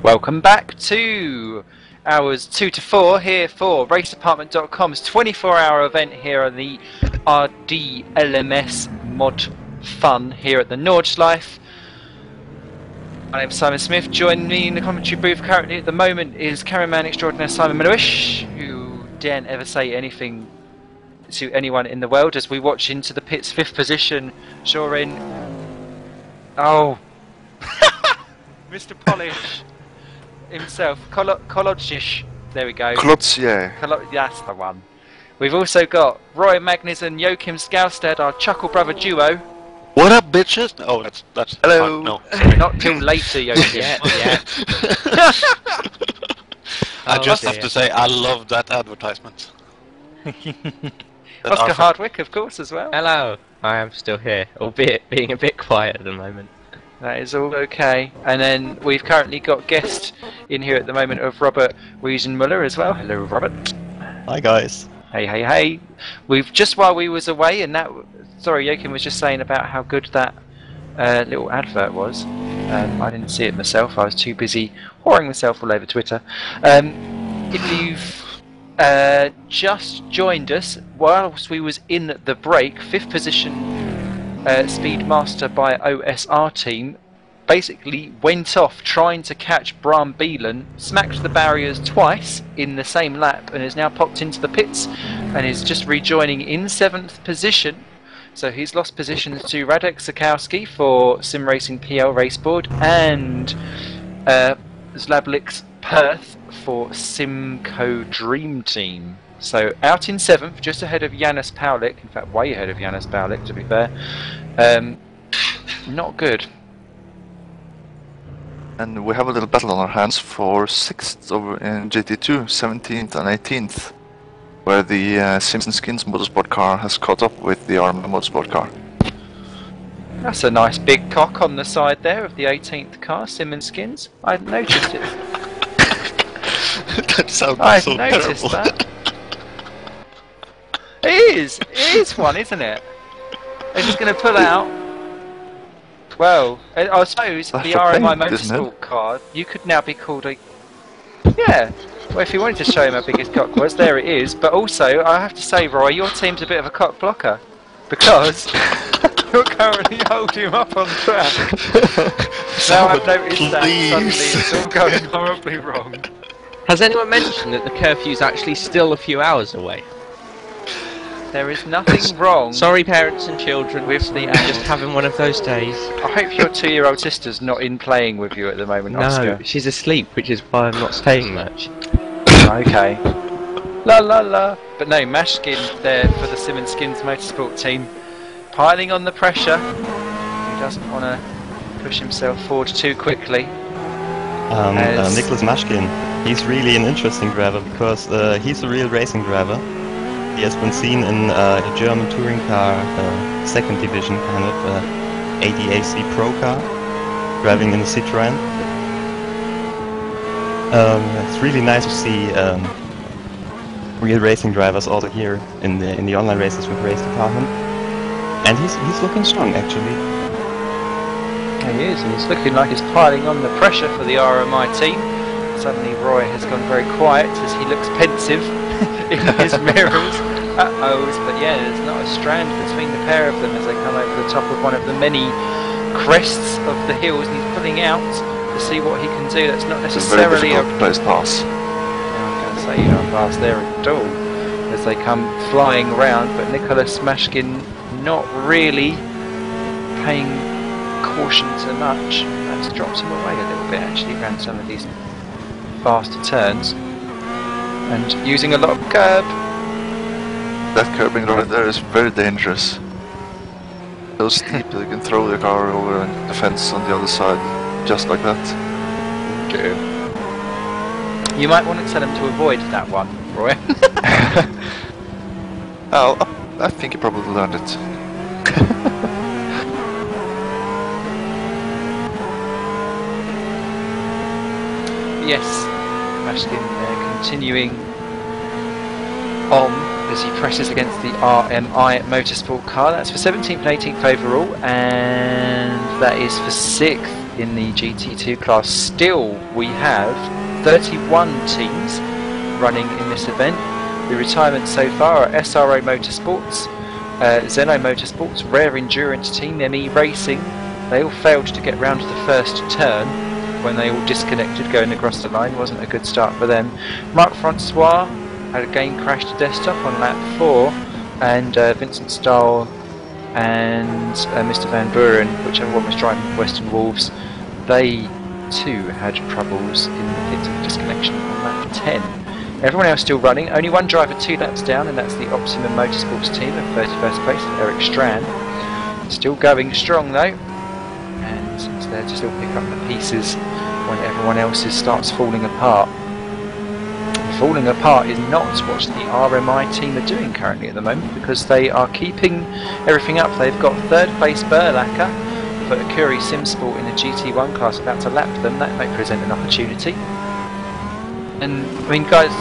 Welcome back to hours 2 to 4 here for RaceDepartment.com's 24-hour event here on the RDLMS Mod Fun here at the Nordschleife. My name's Simon Smith. Joining me in the commentary booth currently at the moment is cameraman extraordinaire Simon Manoish, who daren't ever say anything to anyone in the world as we watch into the pit's 5th position. Shorin. Oh. Mr. Polish himself. Kolodzic. There we go. Kolodzic. That's the one. We've also got Roy Magnus and Joachim Skaustad, our Chuckle Brother duo. What up, bitches? Oh, that's hello. No, sorry. Not till later, Joachim. Yeah. I just have to say, I love that advertisement. Oscar Hardwick, of course, as well. Hello. I am still here, albeit being a bit quiet at the moment. That is all okay. And then we've currently got guest in here at the moment of Robert Wiesenmuller as well. Hello, Robert. Hi, guys. Hey. We've just while we was away, and that. Sorry, Joachim was just saying about how good that little advert was. I didn't see it myself. I was too busy whoring myself all over Twitter. If you've just joined us, whilst we was in the break, 5th position Speedmaster by OSR team basically went off trying to catch Bram Beelan, smacked the barriers twice in the same lap, and has now popped into the pits and is just rejoining in 7th position. So he's lost positions to Radek Zakowski for Sim Racing PL Raceboard and Zlablik's Perth for Simco Dream Team. So out in 7th, just ahead of Janis Paulik, in fact way ahead of Janis Paulik to be fair. Not good. And we have a little battle on our hands for 6th over in GT2, 17th and 18th, where the Sims and Skins motorsport car has caught up with the RMI motorsport car. That's a nice big cock on the side there of the 18th car, Sim and Skins. I noticed it. That sounds I've so noticed terrible. that. It is one, isn't it? They're just going to pull out. Well, I suppose That's the a RMI paint, isn't motorsport car, you could now be called a... Yeah, well if you wanted to show him how big his cock was, there it is. But also, I have to say, Roy, your team's a bit of a cock blocker. Because you're currently holding him up on track. Now I've noticed that suddenly it's all going horribly wrong. Has anyone mentioned that the curfew's actually still a few hours away? There is nothing wrong. Sorry, parents and children, with the just having one of those days. I hope your 2-year-old sister's not in playing with you at the moment, No, Oscar. she's asleep, which is why I'm not saying much. Okay. La la la. But no, Mashkin there for the Sim and Skins motorsport team. Piling on the pressure. He doesn't want to push himself forward too quickly. Nicholas Mashkin, he's really an interesting driver because he's a real racing driver. He has been seen in a German touring car, 2nd division kind of ADAC Pro car, driving in a Citroën. It's really nice to see real racing drivers also here in the online races with Race Department, and he's looking strong actually. He is, and he's looking like he's piling on the pressure for the RMI team. Suddenly Roy has gone very quiet as he looks pensive in his mirrors. Uh-ohs, but yeah, there's not a strand between the pair of them as they come over the top of one of the many crests of the hills, and he's pulling out to see what he can do. That's not necessarily a very difficult pass. Yeah, I'm going to say you don't pass there at all as they come flying round, but Nicholas Mashkin not really paying caution so much. That's dropped him away a little bit actually around some of these faster turns and using a lot of curb. That curbing right there is very dangerous. So steep that you can throw the car over the fence on the other side, just like that. Okay. You might want to tell him to avoid that one, Roy. Oh, I think he probably learned it. Yes, Mashkin continuing on as he presses against the RMI motorsport car. That's for 17th and 18th overall, and that is for 6th in the GT2 class. Still, we have 31 teams running in this event. The retirements so far are SRO Motorsports, Zeno Motorsports, Rare Endurance Team, ME Racing. They all failed to get round to the first turn when they all disconnected going across the line. Wasn't a good start for them. Marc Francois had again crashed to desktop on lap 4, and Vincent Stahl and Mr Van Buren, whichever one was driving Western Wolves, they too had troubles in the pits of disconnection on lap 10. Everyone else still running, only one driver 2 laps down, and that's the Optimum Motorsports team at 31st place, Eric Strand. Still going strong though, and it's there to still pick up the pieces when everyone else starts falling apart. Falling apart is not what the RMI team are doing currently at the moment, because they are keeping everything up. They've got 3rd place Berlacher for Akuri Simsport in the GT1 class about to lap them. That may present an opportunity. And I mean, guys,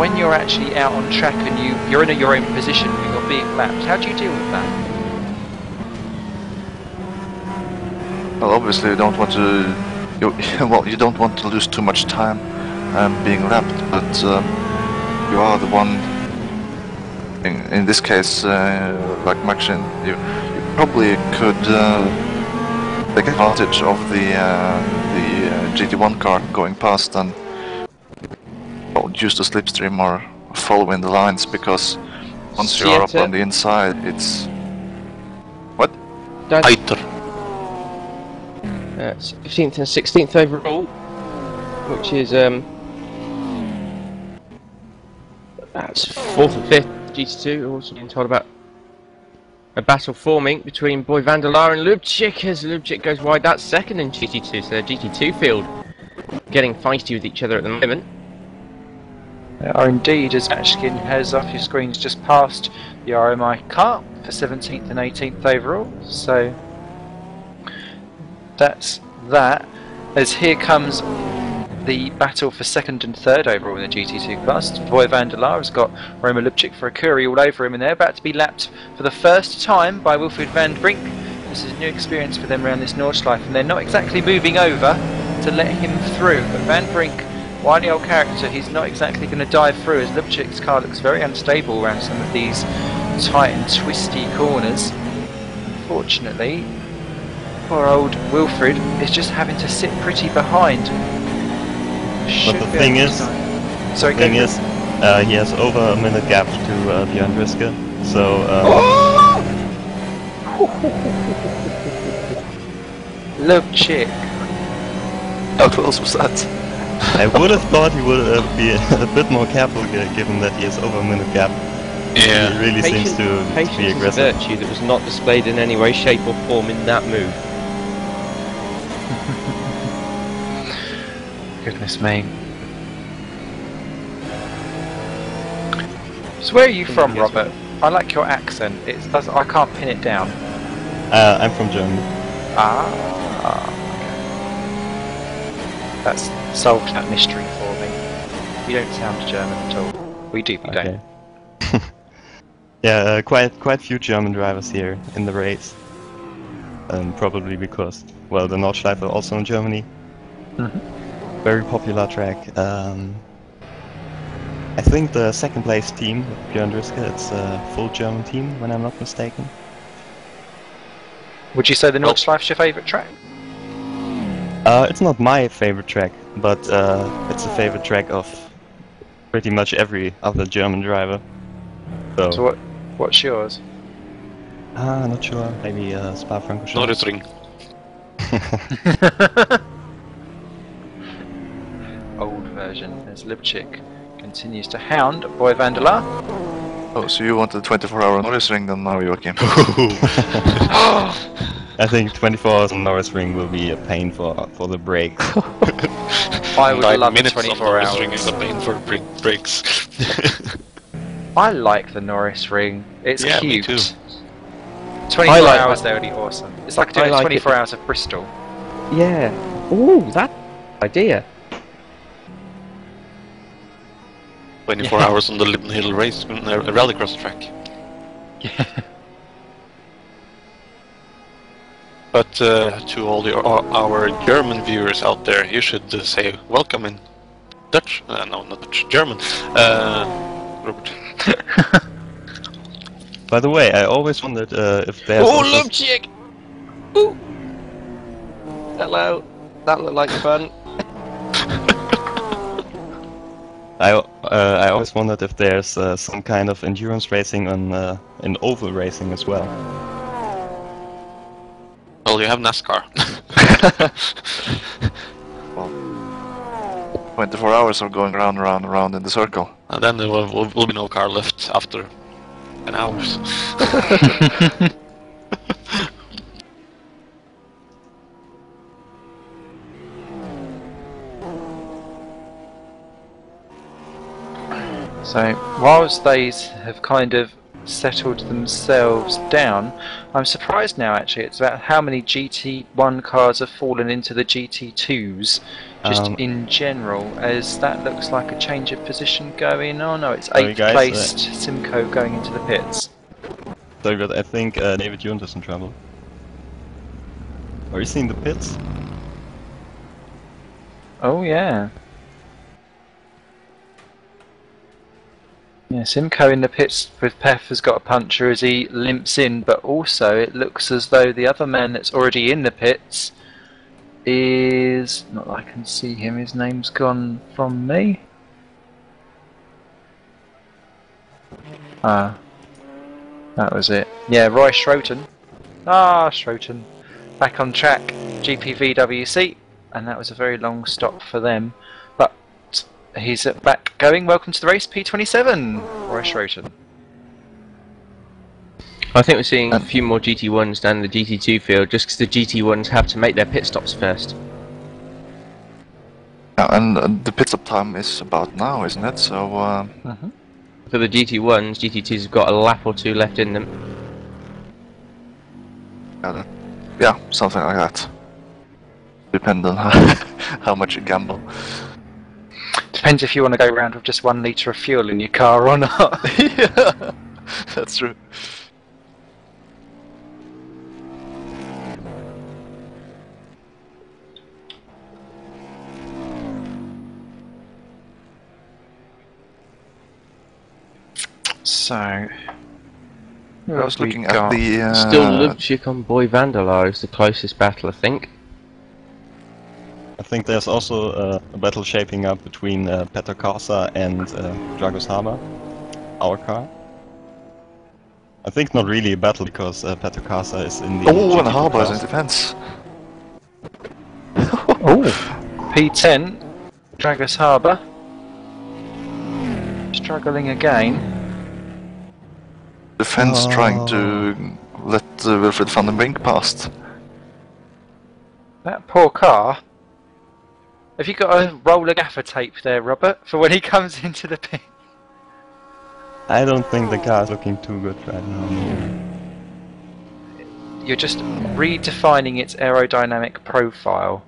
when you're actually out on track and you're in your own position and you're being lapped, how do you deal with that? Well, obviously you don't want to. You don't want to lose too much time being lapped, but you are the one. In this case, like Maxine, you probably could take advantage of the GT1 car going past and use the slipstream or follow in the lines, because once you are up on the inside, it's what? Tighter. It's 15th and 16th overall, which is that's 4th and 5th GT2. Also being told about a battle forming between Boy Vandelar and Lubchik as Lubchik goes wide. That's 2nd in GT2, so the GT2 field getting feisty with each other at the moment. They are indeed, as Matchkin has off your screens just passed the RMI car for 17th and 18th overall. So that's that, as here comes the battle for 2nd and 3rd overall in the GT2 class. Boy Vandelar has got Roma Lubchik for a Curie all over him, and they're about to be lapped for the first time by Wilfried van Brink. This is a new experience for them around this Nordschleife, and they're not exactly moving over to let him through, but Van Brink, wily old character, he's not exactly going to dive through, as Lubchik's car looks very unstable around some of these tight and twisty corners. Unfortunately, poor old Wilfried is just having to sit pretty behind. But the thing is, he has over a minute gap to Björn Driske, so Lubchik. How close was that? I would have thought he would be a bit more careful, given that he has over a minute gap. Yeah. He really seems to be aggressive. Patience is a virtue that was not displayed in any way, shape or form in that move. Goodness me. So where are you from, Robert? I like your accent. I can't pin it down. I'm from Germany. Okay. That's solved that mystery for me. You don't sound German at all. We do, we don't. Yeah, quite few German drivers here in the race. Probably because, well, the Nordschleife are also in Germany. Very popular track. I think the 2nd place team, Björn Driske, it's a full German team, when I'm not mistaken. Would you say the Nordschleife's your favourite track? It's not my favorite track, but it's a favorite track of pretty much every other German driver. So what's yours? Not sure. Maybe Spa-Francorchamps. Norrisring. Old version, as Lubchik continues to hound Boy Vandelar. Oh, so you wanted 24-hour Norrisring then now, Joachim? I think 24 hours on Norrisring will be a pain for the brakes. I would love 24 hours. Norrisring is a pain for brakes. I like the Norrisring. It's Yeah, me cute. too. 24 hours there would be awesome. It's like doing 24 hours of Bristol. Yeah. Ooh, that idea. 24 hours on the Libden Hill race, rallycross track. Yeah. But to all our German viewers out there, you should say welcome in Dutch. No, not Dutch, German. Robert. By the way, I always wondered if there's. Oh, also... Lubchik! Ooh! Hello. That looked like fun. I always wondered if there's some kind of endurance racing on in oval racing as well. Well, you have NASCAR. Well, 24 hours of going round and round and round in the circle. And then there will be no car left after an hour. So, whilst they have kind of settled themselves down, I'm surprised now actually it's about how many GT1 cars have fallen into the GT2s, just in general, as that looks like a change of position going on. Oh, it's 8th placed Simcoe going into the pits. Sorry, but I think David Jones is in trouble. Are you seeing the pits? Oh yeah. Yeah, Simcoe in the pits with Pef has got a puncture as he limps in, but also it looks as though the other man that's already in the pits is... not that I can see him, his name's gone from me. Ah, that was it. Yeah, Roy Schroten. Ah, Schroten. Back on track, GPVWC, and that was a very long stop for them. But he's back going. Welcome to the race, P27, Roy Schroten. I think we're seeing a few more GT1s down the GT2 field, just because the GT1s have to make their pit stops first. Yeah, and the pit stop time is about now, isn't it? So. For the GT1s, GT2s have got a lap or two left in them. Yeah, something like that. Depends on how much you gamble. Depends if you want to go around with just 1 litre of fuel in your car or not. Yeah, that's true. So, I was looking at the... Still Lubchik on Boy Vandalar is the closest battle, I think. I think there's also a battle shaping up between Peter Karsa and Dragos Haber, our car. I think not really a battle because Peter Karsa is in the... Oh, and Haber is in defense. oh, P10, Dragos Harbour, struggling again. Defense trying to let Wilfred van den Brink past. That poor car. Have you got a roll of gaffer tape there, Robert, for when he comes into the pit? I don't think the car is looking too good right now. You're just redefining its aerodynamic profile.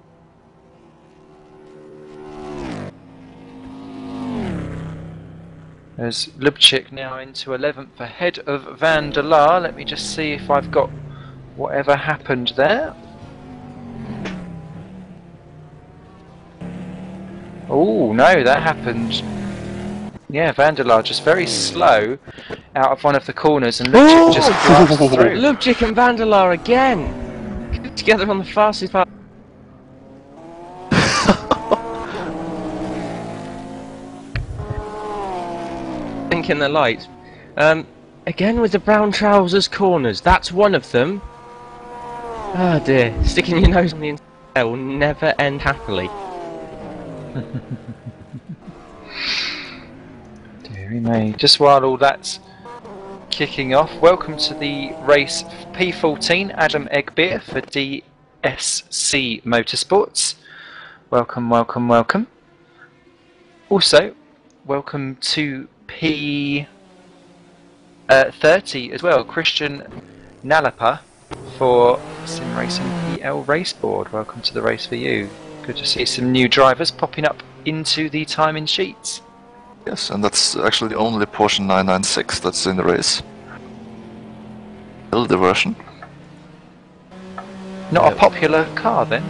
There's Lubchik now into 11th ahead of Van der Laar. Let me just see if I've got whatever happened there. Oh no, that happened. Yeah, Van der Laar just very slow out of one of the corners, and Lubchik just blasts through. Lubchik and Van der Laar again! Together on the fastest part. In the lights. Again with the brown trousers corners, that's one of them. Oh dear, sticking your nose on the inside will never end happily. Deary me. Just while all that's kicking off, welcome to the race P14, Adam Egbeer for DSC Motorsports. Welcome, welcome, welcome. Also, welcome to P30 as well, Christian Nalapa for Sim Racing PL Race Board. Welcome to the race for you. Good to see some new drivers popping up into the timing sheets. Yes, and that's actually the only Porsche 996 that's in the race. Builder version. Not a popular car then.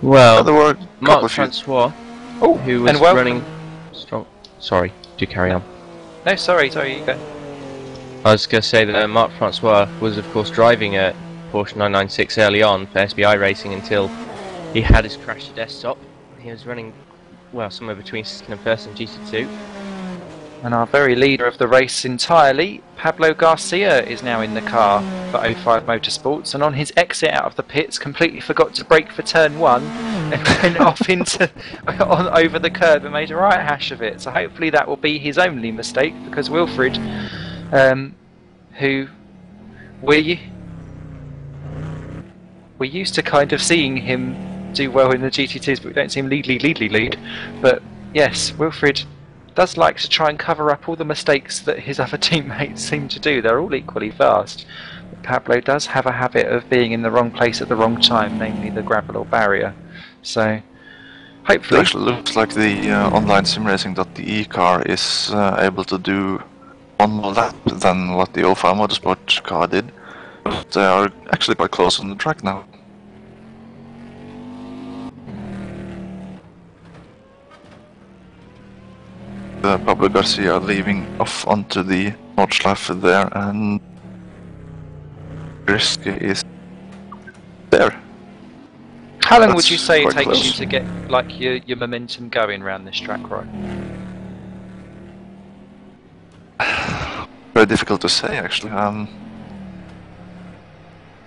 Well, there were a couple Marc of you. Francois, Oh, who was and welcome. running strong. Sorry, do carry on. No, sorry, you go. I was going to say that Marc Francois was, of course, driving a Porsche 996 early on for SBI Racing until he had his crash to desktop. He was running, well, somewhere between second and first in GT2. And our very leader of the race entirely, Pablo Garcia, is now in the car for 05 Motorsports, and on his exit out of the pits completely forgot to brake for turn 1 and went off into over the curb and made a right hash of it. So hopefully that will be his only mistake, because Wilfred, who we're used to kind of seeing him do well in the GT2s, but we don't see him lead. But yes, Wilfred does like to try and cover up all the mistakes that his other teammates seem to do. They're all equally fast. But Pablo does have a habit of being in the wrong place at the wrong time, namely the gravel or barrier. So, hopefully... It actually looks like the online simracing.de car is able to do one more lap than what the 05 Motorsport car did. But they are actually quite close on the track now. Pablo Garcia leaving off onto the Nordschleife there, and Risky is there. How long would That's you say it quite takes close. you to get like your momentum going around this track, right? Very difficult to say, actually.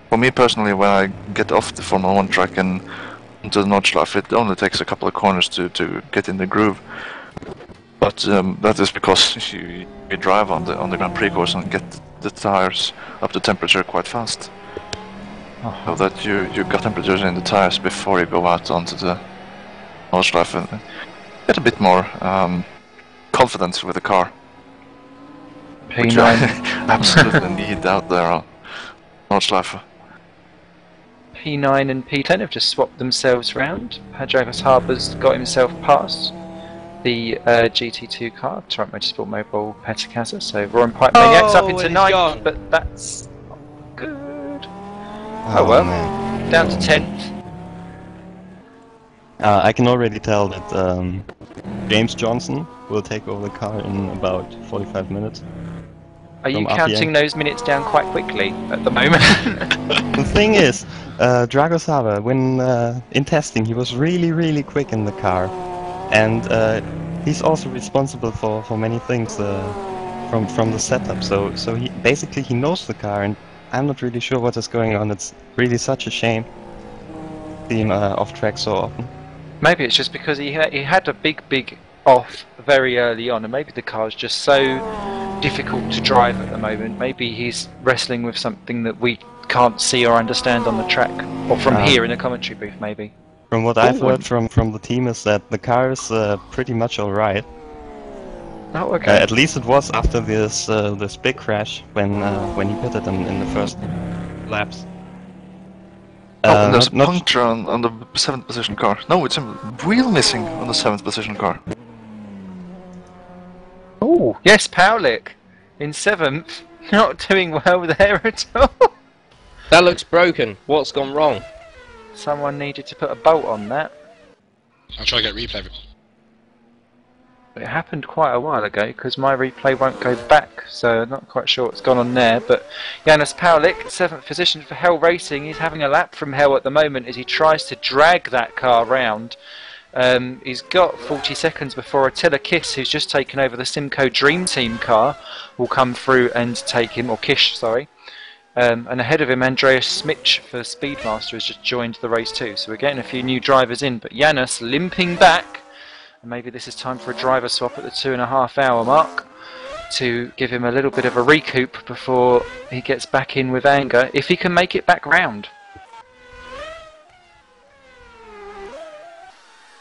For me personally, when I get off the Formula 1 track and into the Nordschleife, it only takes a couple of corners to get in the groove. But that is because you drive on the Grand Prix course and get the tires up to temperature quite fast. So that you got temperatures in the tires before you go out onto the Nordschleife and get a bit more confidence with the car. Which I absolutely need out there on Nordschleife. P9 and P10 have just swapped themselves round. Hadjagas Harbour's got himself past the GT2 car, Torrent Motorsport Mobile Petacasa, so Roaring Pipe Maniacs up into and 9th, he's gone. but that's not good. Oh well, Man. down to 10th. I can already tell that James Johnson will take over the car in about 45 minutes. Are you From counting RPM. those minutes down quite quickly at the moment? The thing is, Drago Sava, when in testing, he was really quick in the car, and he's also responsible for many things from the setup. So he knows the car, and I'm not really sure what is going on. It's really such a shame seeing him off track so often. Maybe it's just because he had a big off very early on, and maybe the car's just so difficult to drive at the moment. Maybe he's wrestling with something that we can't see or understand on the track, or from here in the commentary booth maybe. From what I've heard from the team is that the car is pretty much alright. Oh, okay. At least it was after this big crash when he pitted in the first laps. Oh, and there's a not- puncture on the 7th position car. No, it's a wheel missing on the 7th position car. Oh, yes, Paulik in 7th. Not doing well there at all. That looks broken. What's gone wrong? Someone needed to put a bolt on that. I'll try to get replay. It happened quite a while ago, because my replay won't go back, so I'm not quite sure what's gone on there. But Janis Paulik, 7th position for Hell Racing. He's having a lap from Hell at the moment as he tries to drag that car round. He's got 40 seconds before Attila Kiss, who's just taken over the Simco Dream Team car, will come through and take him, or Kish, sorry. And ahead of him, Andreas Smitch for Speedmaster has just joined the race too. So we're getting a few new drivers in, but Janis limping back. And maybe this is time for a driver swap at the 2.5 hour mark to give him a little bit of a recoup before he gets back in with anger, if he can make it back round.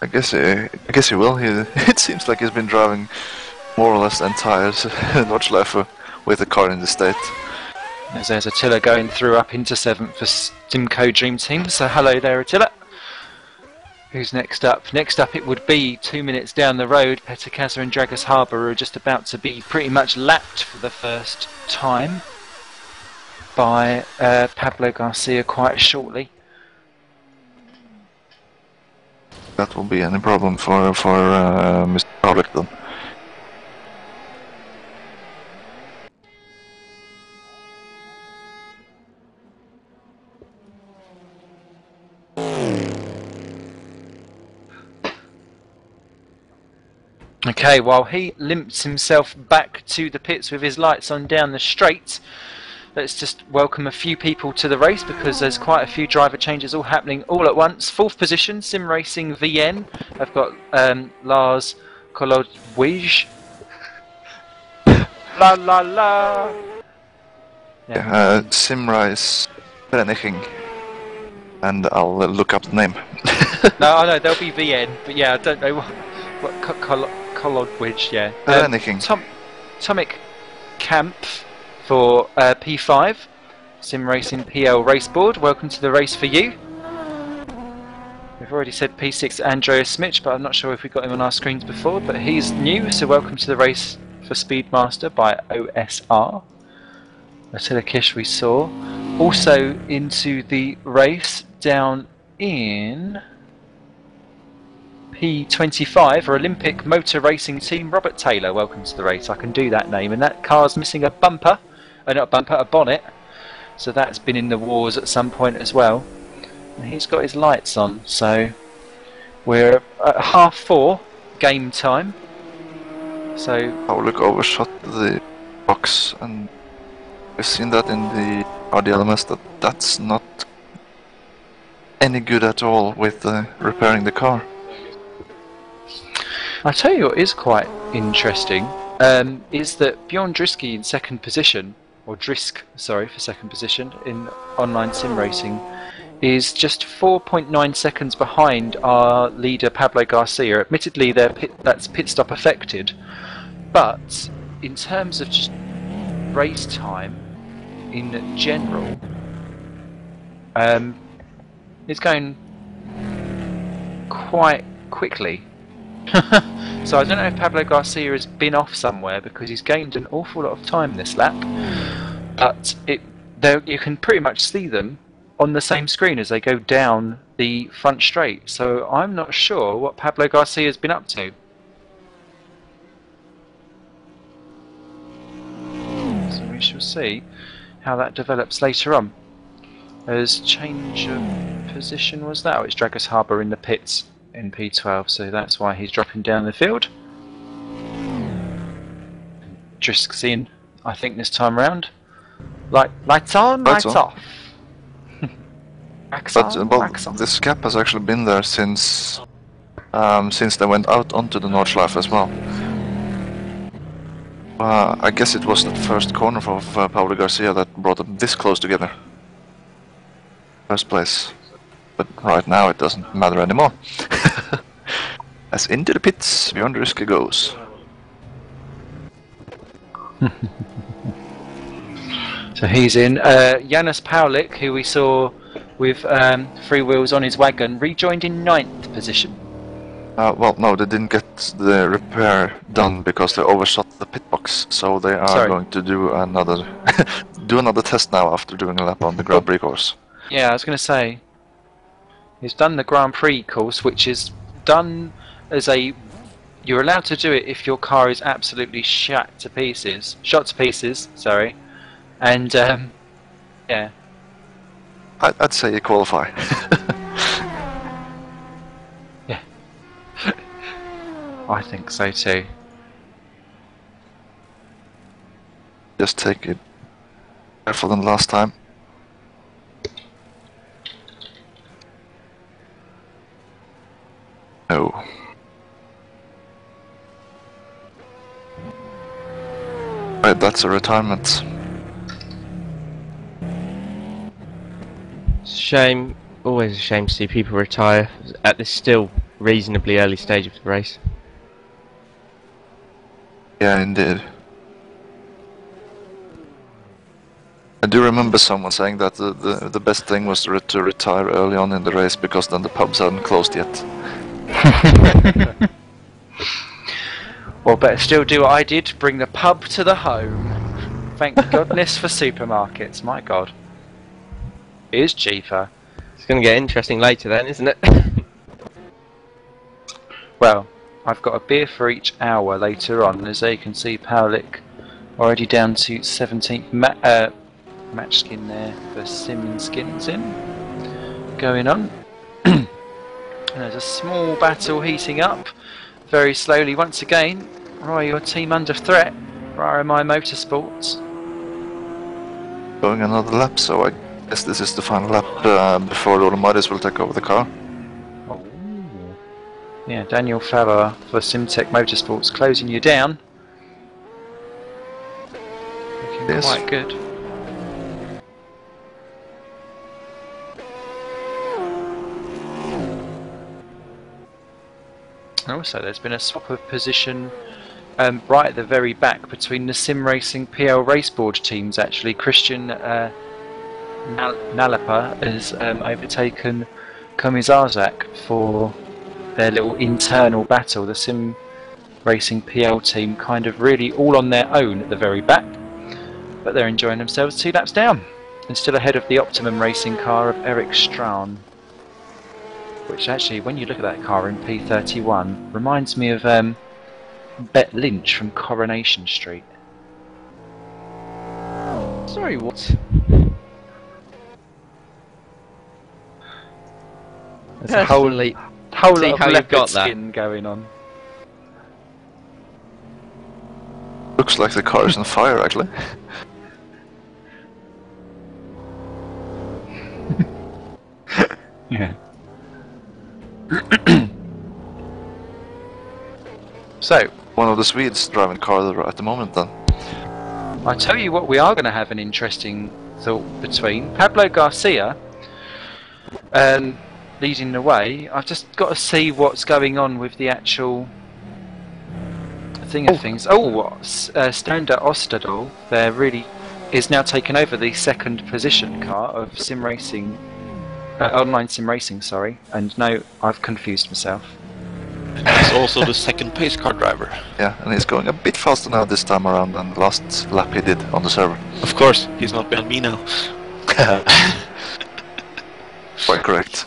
I guess he will. It seems like he's been driving more or less the entire Nordschleife with the car in the state. As there's Attila going through up into 7th for Simco Dream Team. So hello there, Attila. Who's next up? Next up it would be 2 minutes down the road, Petacasa and Dragas Harbour are just about to be pretty much lapped for the first time by Pablo Garcia quite shortly. That will be any problem for Mr. Pavlik then. Okay, while he limps himself back to the pits with his lights on down the straight, let's just welcome a few people to the race because there's quite a few driver changes all happening all at once. 4th position, Sim Racing VN. I've got Lars Kolodwij. La la la! Yeah. Simrise Vereniging. And I'll look up the name. No, there'll be VN, but yeah, I don't know what Kolodwij, yeah. Vereniging. Tomic Camp for P5, Sim Racing PL race board. Welcome to the race for you. We've already said P6 Andreas Smich, but I'm not sure if we got him on our screens before, but he's new, so welcome to the race for Speedmaster by OSR. Attila Kish we saw. Also into the race down in P25 for Olympic Motor Racing Team, Robert Taylor. Welcome to the race. I can do that name, and that car's missing a bumper. Not a bumper, a bonnet. So that's been in the wars at some point as well. And he's got his lights on, so we're at 4:30 game time. So Pavlik overshot the box, and we've seen that in the RDLMS that's not any good at all with repairing the car. I tell you what is quite interesting is that Bjorn Drisky in second position, or Drisk, sorry, for second position in online sim racing, is just 4.9 seconds behind our leader Pablo Garcia. Admittedly, that's pit stop affected, but in terms of just race time in general, it's going quite quickly. So I don't know if Pablo Garcia has been off somewhere because he's gained an awful lot of time this lap, but you can pretty much see them on the same screen as they go down the front straight, so I'm not sure what Pablo Garcia has been up to. So we shall see how that develops later on. As change of position was that? Oh, it's Dragus Harbour in the pits in P12, so that's why he's dropping down the field. Drisk's in, I think, this time round. Lights on, lights off. This gap has actually been there since they went out onto the Nordschleife as well. I guess it was the first corner of Pablo Garcia that brought them this close together. First place. But right now it doesn't matter anymore. As into the pits, Bjorn Drisky goes. So he's in. Janus Paulik, who we saw with 3 wheels on his wagon, rejoined in 9th position. Well, no, they didn't get the repair done because they overshot the pit box. So they are going to do another test now after doing a lap on the Grand Prix course. Yeah, I was going to say. He's done the Grand Prix course, which is done as a... You're allowed to do it if your car is absolutely shot to pieces, sorry. And, yeah. I'd say you qualify. Yeah. I think so too. Just take it careful than last time. No. Right, that's a retirement. Shame, always a shame to see people retire at this still reasonably early stage of the race. Yeah, indeed. I do remember someone saying that the best thing was to retire early on in the race because then the pubs hadn't closed yet. Well, better still do what I did, bring the pub to the home. Thank goodness for supermarkets. My God, it is cheaper. It's going to get interesting later, then, isn't it? Well, I've got a beer for each hour later on. As you can see, Paulik already down to 17th match skin there for Sim Skins in going on. And there's a small battle heating up very slowly once again. Roy, your team under threat for RMI Motorsports. Going another lap, so I guess this is the final lap before the Automotives will take over the car. Oh. Yeah, Daniel Favre for Simtech Motorsports closing you down. Looking Yes. quite good. Also, there's been a swap of position right at the very back between the Sim Racing PL Raceboard teams. Actually, Christian Nalapa has overtaken Komizazak for their little internal battle. The Sim Racing PL team kind of really all on their own at the very back, but they're enjoying themselves 2 laps down and still ahead of the Optimum Racing car of Eric Strawn. Which actually, when you look at that car in P31, reminds me of Bet Lynch from Coronation Street. Sorry, what? There's a whole Personally, lot see of how you've leopard got that. skin going on. Looks like the car is on fire, actually. Yeah. So, One of the Swedes driving the car at the moment, then. I tell you what, we are going to have an interesting thought between Pablo Garcia leading the way. I've just got to see what's going on with the actual thing of things. Standa Ostadal there really is now taken over the second position car of Sim Racing, online Sim Racing, sorry. And no, I've confused myself. He's also the second pace car driver. Yeah, and he's going a bit faster now this time around than the last lap he did on the server. Of course, he's not behind me now. Quite correct.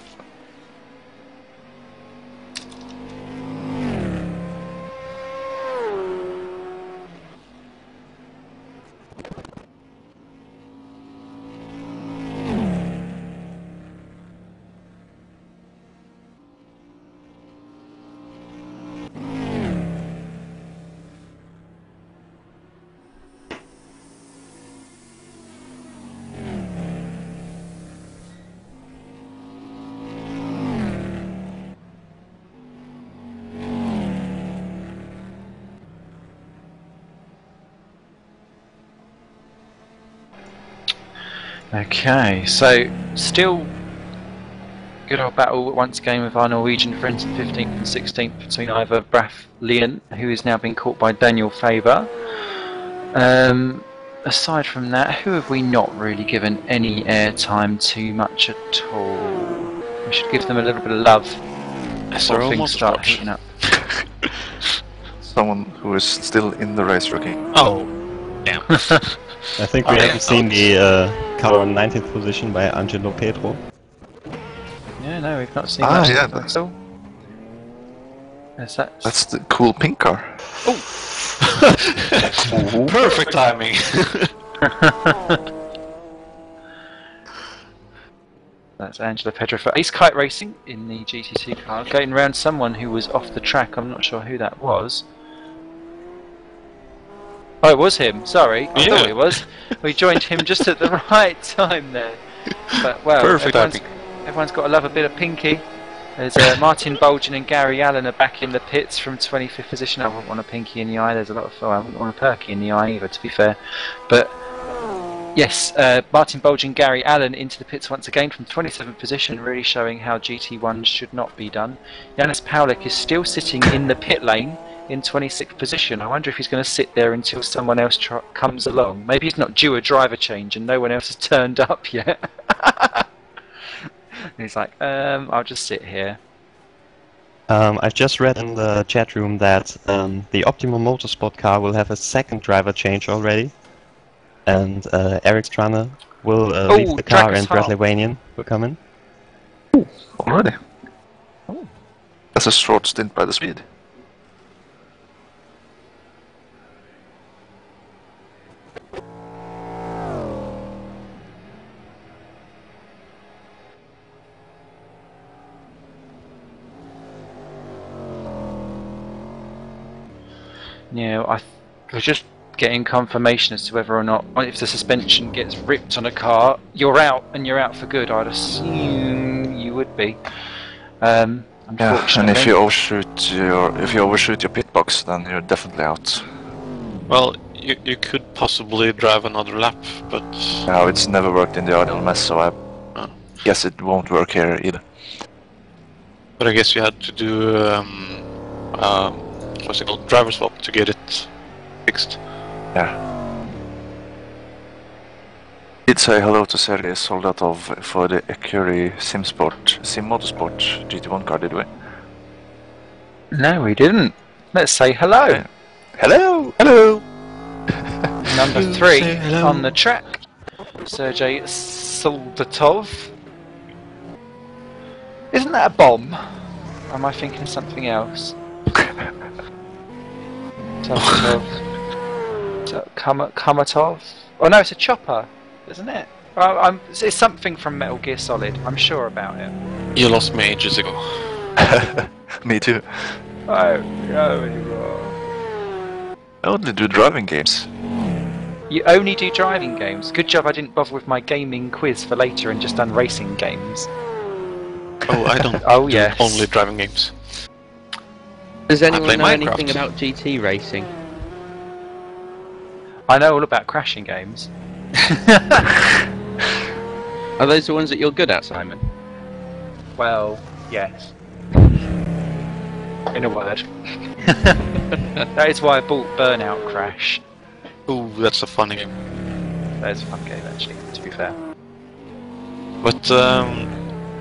Okay, so still good old battle once again with our Norwegian friends in 15th and 16th between Ivar Braflian, who is now being caught by Daniel Faber. Aside from that, who have we not really given any airtime too much at all? We should give them a little bit of love before things start heating up. Someone who is still in the race rookie. Oh, damn. I think we haven't seen the car on 19th position by Angelo Pedro. Yeah, no, we've not seen much yeah, of that at all. Yes, That's the cool pink car. Perfect timing. That's Angela Pedro for Ace Kite Racing in the GT2 car, going around someone who was off the track. I'm not sure who that was. Oh, it was him. Sorry, I thought it was. We joined him just at the right time there. But well, Perfect everyone's got to love a bit of pinky. There's Martin Bolgen and Gary Allen are back in the pits from 25th position. I wouldn't want a pinky in the eye. There's a lot of. I wouldn't want a perky in the eye either, to be fair. But yes, Martin Bolgen and Gary Allen into the pits once again from 27th position, really showing how GT1 should not be done. Janis Paulik is still sitting in the pit lane in 26th position. I wonder if he's going to sit there until someone else comes along. Maybe he's not due a driver change and no one else has turned up yet. And he's like, I'll just sit here. I've just read in the chat room that the Optimum Motorsport car will have a second driver change already. and Eric Strana will leave the car, and Bradley Wanian will come in. Already? That's a short stint by the speed. Yeah, I was just getting confirmation as to whether or not, if the suspension gets ripped on a car, you're out, and you're out for good. I'd assume you would be. Yeah, and if you Unfortunately. overshoot your pit box, then you're definitely out. Well, you could possibly drive another lap, but No, it's never worked in the RDLMS, so I guess it won't work here either. but I guess you had to do what's it called, driver swap to get it fixed. Yeah. Did say hello to Sergei Soldatov for the Ecurie Sim Motorsport GT1 car, did we? No, we didn't. Let's say hello. Yeah. Hello! Hello! Number 3 on the track, Sergei Soldatov. Isn't that a bomb? Or am I thinking of something else? Kamatov? Oh no, it's a chopper, isn't it? It's something from Metal Gear Solid, I'm sure about it. You lost me ages ago. Me too. Oh, no. I only do driving games. You only do driving games. Good job I didn't bother with my gaming quiz for later and just done racing games. Oh, I don't Oh, do yes. only driving games. Does anyone play know Minecraft. anything about GT racing? I know all about crashing games. Are those the ones that you're good at, Simon? Well, yes. In a word. That is why I bought Burnout Crash. Ooh, that's a funny game. That is a fun game, actually, to be fair. But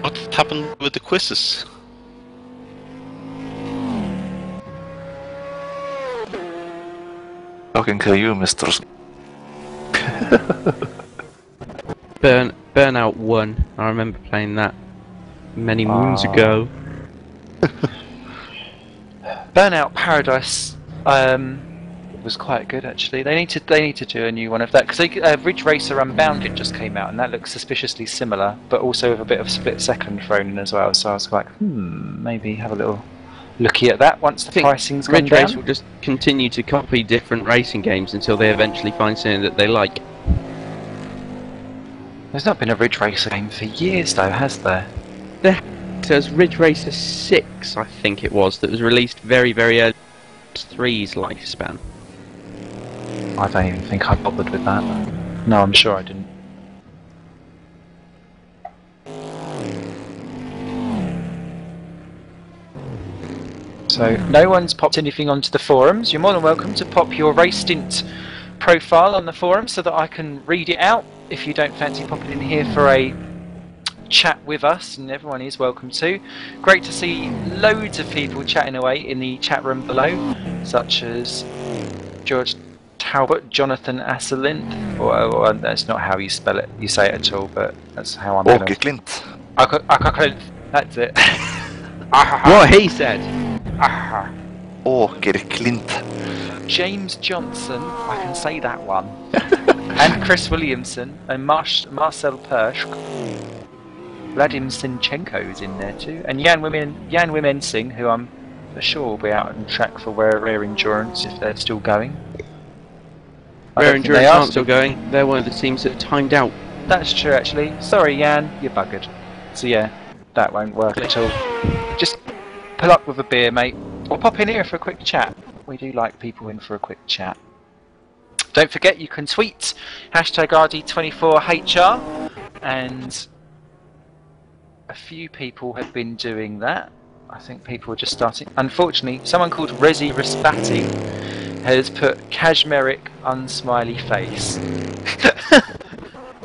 what happened with the quizzes? Talking to you, Mr. Burnout 1. I remember playing that many moons ago. Burnout Paradise was quite good, actually. They need to do a new one of that, because Ridge Racer Unbounded just came out, and that looks suspiciously similar, but also with a bit of split second thrown in as well. So I was like, maybe have a little looky at that once the pricing's gone Ridge Race down. will just continue to copy different racing games until they eventually find something that they like. There's not been a Ridge Racer game for years, though, has there? There's Ridge Racer 6, I think it was, that was released very, very early. 3's lifespan. I don't even think I bothered with that. No, I'm sure I didn't. So, no one's popped anything onto the forums. You're more than welcome to pop your race stint profile on the forum so that I can read it out if you don't fancy popping in here for a chat with us, and everyone is welcome to. Great to see loads of people chatting away in the chat room below, such as George Talbot, Jonathan Asselinth, or that's not how you spell it, you say it at all, but that's how I'm Åke Klint. That's it. What he said! Åke Klint. James Johnson, I can say that one. And Chris Williamson, and Marcel Persch. Vladim Sinchenko's in there too, and Jan Wimensing, who I'm sure will be out on track for Rare Endurance if they're still going. Rare Endurance aren't still going. They're one of the teams that timed out. That's true, actually. Sorry, Jan, you're buggered. So yeah, that won't work at all. Just pull up with a beer, mate, or pop in here for a quick chat. We do like people in for a quick chat. Don't forget, you can tweet #RD24HR, and a few people have been doing that. I think people are just starting. Unfortunately, someone called Rezi Rispati has put Kashmeric unsmiley face.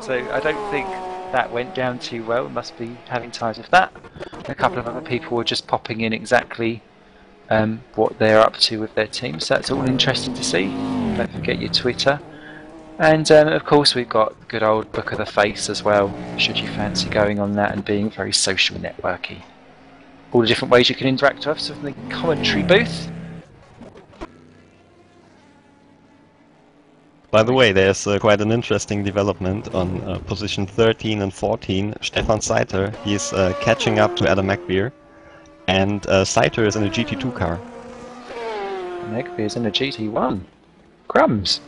So I don't think that went down too well. Must be having times with that. A couple of other people were just popping in exactly what they're up to with their team. So that's all interesting to see. Don't forget your Twitter. And of course we've got good old Book of the Face as well, should you fancy going on that and being very social networky. All the different ways you can interact with us from the commentary booth. By the way, there's quite an interesting development on position 13 and 14. Stefan Seiter, he's catching up to Adam McBeer, and Seiter is in a GT2 car. McBeer's in a GT1. Crumbs.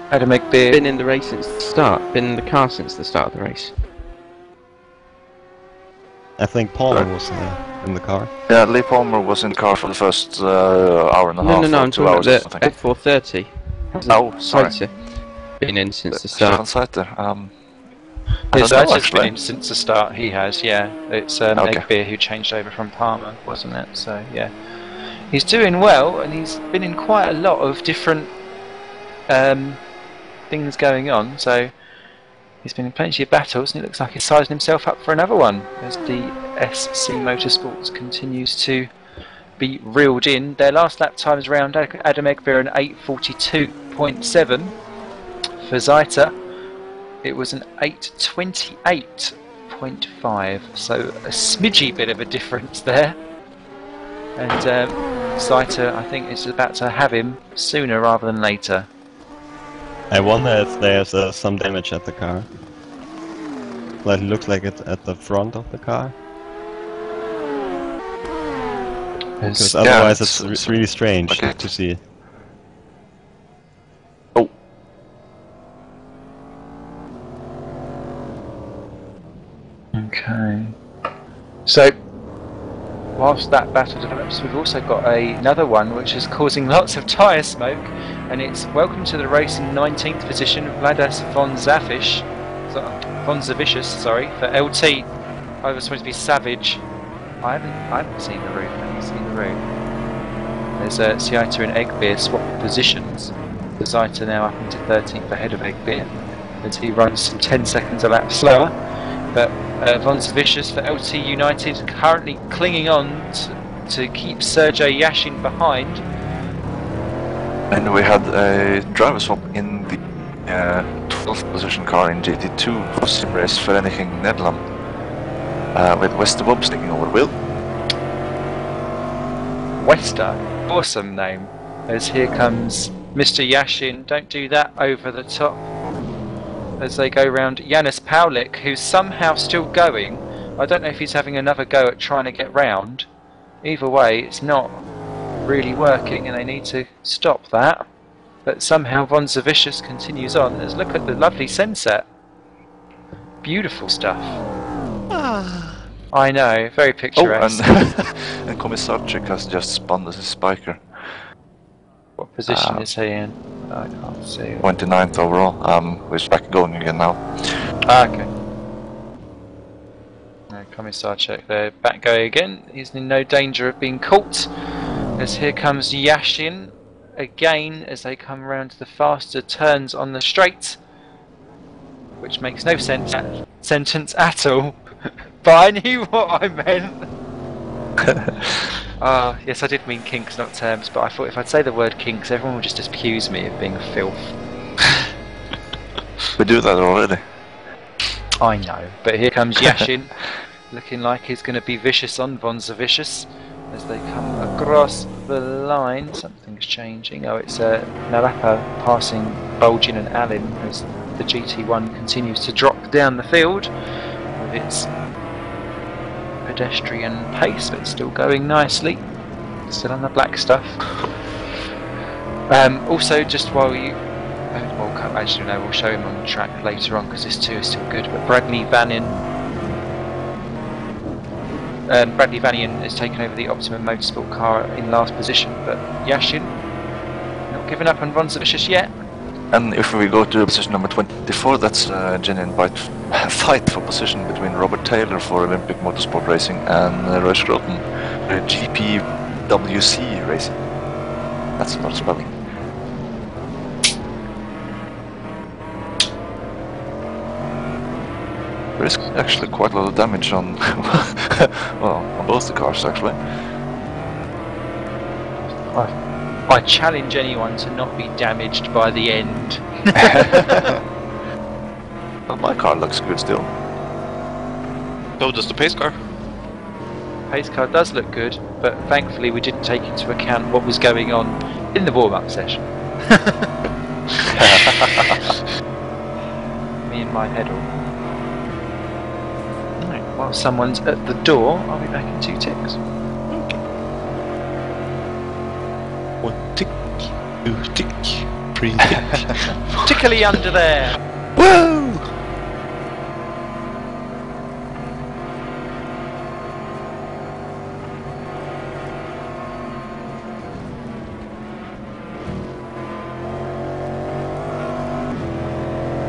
Adam McBeer. Been in the race since the start. Been in the car since the start of the race. I think Palmer was in the car. Yeah, Lee Palmer was in the car for the first hour and a half. No, I'm 2 talking hours about or the something. F430. Oh, sorry. Seiter been in since the Stefan start. Seiter. His I don't know, has been actually. in since the start, he has, yeah. It's Okay. McBeer who changed over from Palmer, wasn't it? So, yeah. He's doing well, and he's been in quite a lot of different things going on, so he's been in plenty of battles, and it looks like he's sizing himself up for another one as the SC Motorsports continues to be reeled in. Their last lap times around Adam McBeer an 8:42.7. For Seiter, it was an 8:28.5, so a smidgy bit of a difference there. And Seiter, I think, is about to have him sooner rather than later. I wonder if there's some damage at the car. Well, it looks like it's at the front of the car. Because Yeah, otherwise it's it's really strange okay. to see. Oh. Okay. So, whilst that battle develops, we've also got another one which is causing lots of tyre smoke, and it's welcome to the race in 19th position, Vladas von Zavicius, sorry, for LT. I was supposed to be Savage. I haven't seen the route. There's Seiter and Eggbeer swap positions. The Seiter now up into 13th ahead of Eggbeer as he runs some 10 seconds a lap slower. But von Zavicius for LT United currently clinging on to keep Sergei Yashin behind. And we had a driver swap in the 12th position car in GT2 for sim race Vereniging Nederland, with Westerbob taking over the wheel. Wester, awesome name. As here comes Mr. Yashin, don't do that over the top. As they go round Janis Paulik, who's somehow still going. I don't know if he's having another go at trying to get round. Either way, it's not really working and they need to stop that. But somehow von Zavicius continues on. Let's look at the lovely sunset. Beautiful stuff. I know, very picturesque. And Komisarczyk has just spun as a spiker. What position is he in? I can't see. 29th overall. He's back going again now. Okay. No, Komisarczyk there, back going again. He's in no danger of being caught. As here comes Yashin again as they come around to the faster turns on the straight, which makes no sentence at all. But I knew what I meant. Yes, I did mean kinks, not terms, but I thought if I'd say the word kinks, everyone would just accuse me of being a filth. We do that already. I know, but here comes Yashin, looking like he's going to be vicious on von Zavicius as they come across the line. Something's changing. Oh, it's Nalapa passing Bulgin and Allen as the GT1 continues to drop down the field with its pedestrian pace, but still going nicely. Still on the black stuff. Also, just while you... actually no, we'll show him on the track later on because this too is still good, but Bradley Vanian has taken over the Optimum Motorsport car in last position, but Yashin not giving up on von Zavicius yet. And if we go to position number 24, that's a genuine fight for position between Robert Taylor for Olympic Motorsport Racing and Roy Scroton, GPWC Racing. That's a lot of spelling. There is actually quite a lot of damage on, well, on both the cars actually. I challenge anyone to not be damaged by the end. Well, my car looks good still. So does the pace car. Pace car does look good, but thankfully we didn't take into account what was going on in the warm-up session. Me and my pedal. Right, while someone's at the door, I'll be back in 2 ticks. One tick, 2 tick, 3 tick. Tickly under there! Woo!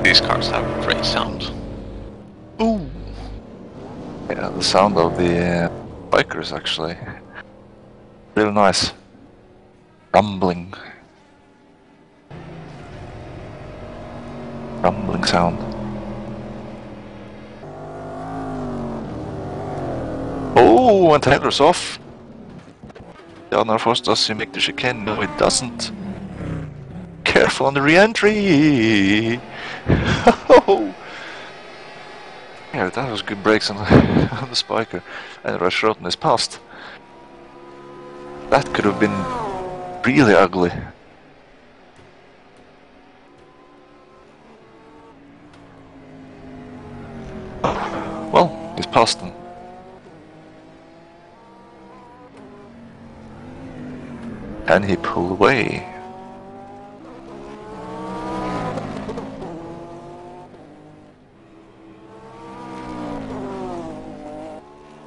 These cars have a great sound. Ooh! Yeah, the sound of the bikers actually. Real nice. Rumbling. Rumbling sound. Oh, and Taylor's off. Jan Force does he make the chicane? No, it doesn't. Careful on the re-entry! Yeah, that was good brakes on the spiker. And Rush Rotten is past. That could have been really ugly. Well, he's past them. And he pulled away.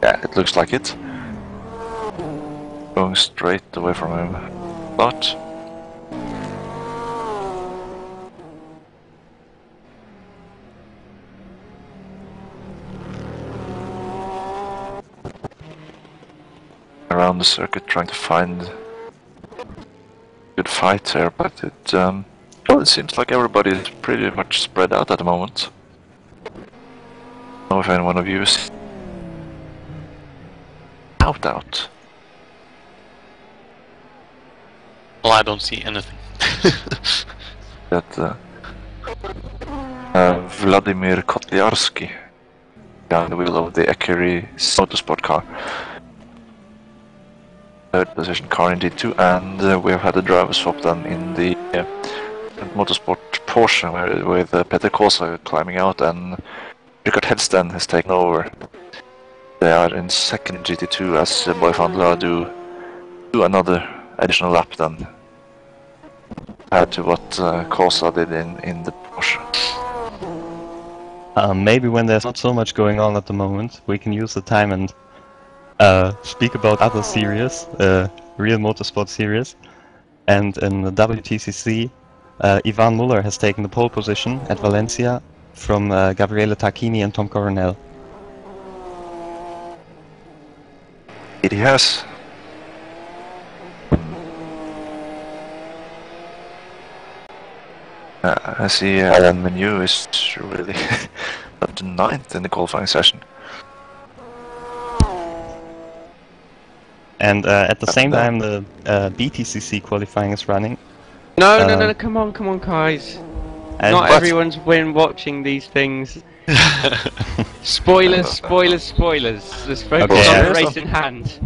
Yeah, it looks like it. Going straight away from him. But around the circuit trying to find good fight there, but it well, it seems like everybody is pretty much spread out at the moment. I don't know if any one of you is out. Well, I don't see anything. That Vladimir Kotliarsky behind the wheel of the Ekeri Motorsport car. Third position car in D2, and we have had a driver swap done in the Motorsport Porsche with Peter Kosa climbing out, and Richard Hedsten has taken over. They are in second GT2 as Boy Vandler do another additional lap then, compared to what Kosa did in the Porsche. Maybe when there's not so much going on at the moment, we can use the time and speak about other series, real motorsport series. And in the WTCC, Ivan Muller has taken the pole position at Valencia from Gabriele Tacchini and Tom Coronel. It has. I see Alan Menu is really up to 9th in the qualifying session. And at the same time, the BTCC qualifying is running. No, come on, guys. And Not everyone's watching these things. Spoilers. Let's focus on the race in hand.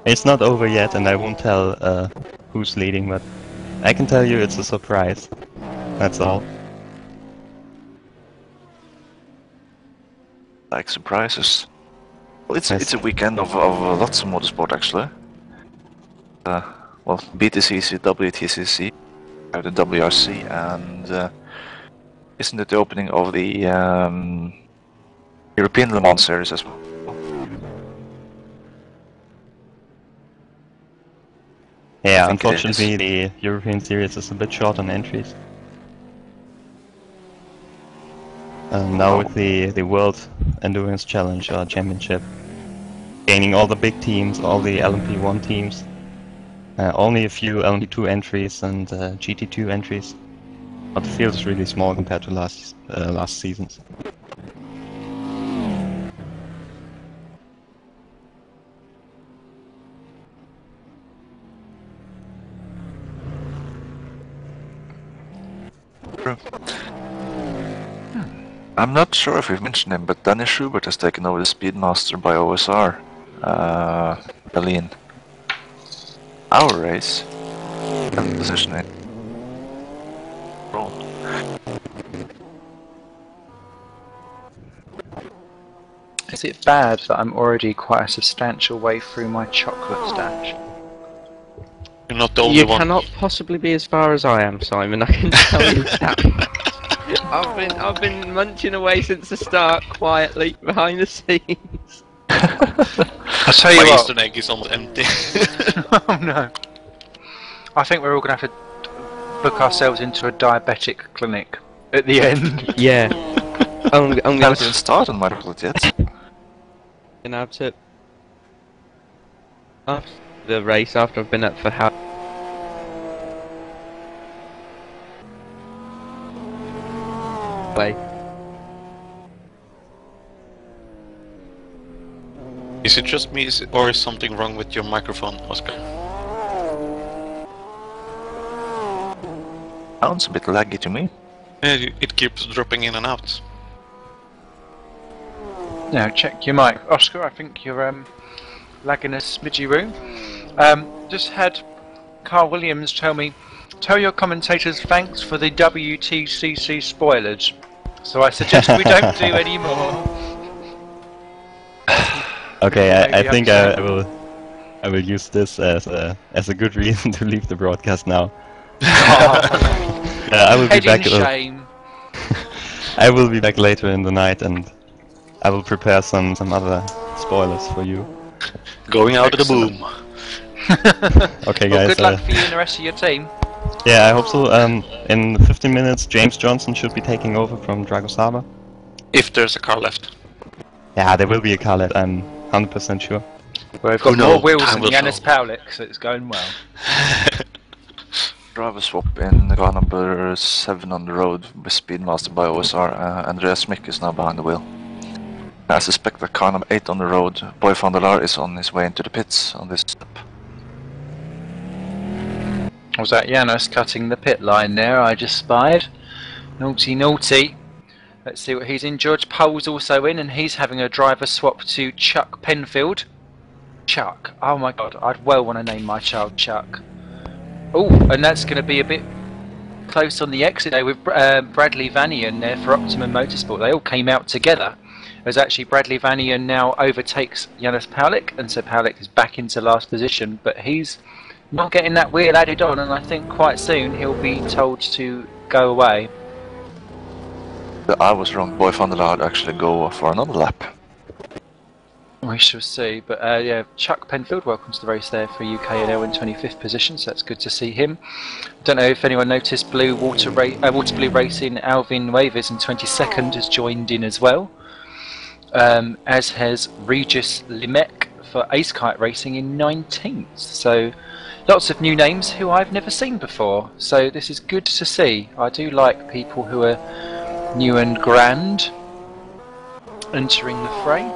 It's not over yet, and I won't tell who's leading, but I can tell you it's a surprise. That's all. Like surprises. Well, it's a weekend of lots of motorsport actually. Well, BTCC, WTCC, the WRC, and isn't it the opening of the European Le Mans series as well? Yeah, unfortunately the European series is a bit short on entries. Now with the World Endurance Challenge or Championship, gaining all the big teams, all the LMP1 teams, only a few LMP2 entries and GT2 entries, but the field is really small compared to last seasons. True. I'm not sure if we've mentioned him, but Danny Schubert has taken over the Speedmaster by OSR. Berlin. Our race. And positioning. Roll. Is it bad that I'm already quite a substantial way through my chocolate stash? You're not the only You one. cannot possibly be as far as I am, Simon. I can tell you that. I've been munching away since the start, quietly behind the scenes. I'll tell you My what. Eastern egg is almost empty. Oh no. I think we're all going to have to book ourselves into a diabetic clinic at the end. Yeah. I'm I haven't gonna even started on my chocolate yet. have to after the race after I've been up for how. Way. Is it just me, or is something wrong with your microphone, Oscar? Sounds a bit laggy to me. Yeah, it keeps dropping in and out. Now check your mic, Oscar. I think you're lagging a smidgy room. Just had Carl Williams tell me, tell your commentators thanks for the WTCC spoilers. So I suggest we don't do any more. Okay, I Maybe think upset. I will use this as a good reason to leave the broadcast now. I will be Head in back. shame. I will be back later in the night, and I will prepare some other spoilers for you. Going out of the boom. Okay, Well, guys. good luck for you and the rest of your team. Yeah, I hope so. In 15 minutes, James Johnson should be taking over from Dragosava. If there's a car left. Yeah, there will be a car left. I'm 100% sure. Well, we've got Who more knows? wheels Time than will Janis show. Paulik, so it's going well. Driver swap in car number 7 on the road with Speedmaster by OSR. Andreas Mick is now behind the wheel. I suspect that car number 8 on the road, Boy van der Laar, is on his way into the pits on this lap. Was that Janis cutting the pit line there? I just spied. Naughty, naughty. Let's see what he's in. George Pole's also in, and he's having a driver swap to Chuck Penfield. Chuck. Oh my god, I'd well want to name my child Chuck. Oh, and that's going to be a bit close on the exit there with Bradley Vanian there for Optimum Motorsport. They all came out together. As actually Bradley Vanian now overtakes Janis Paulik, and so Paulik is back into last position, but he's not getting that wheel added on, and I think quite soon he'll be told to go away. I was wrong, Boy van der Laar actually go for another lap. We shall see, but yeah, Chuck Penfield, welcome to the race there for UKNL in 25th position, so that's good to see him. Don't know if anyone noticed Waterblue Racing, Alvin Wavers in 22nd has joined in as well, as has Regis Limek for Ace Kite Racing in 19th. So lots of new names who I've never seen before, so this is good to see. I do like people who are new and grand entering the fray.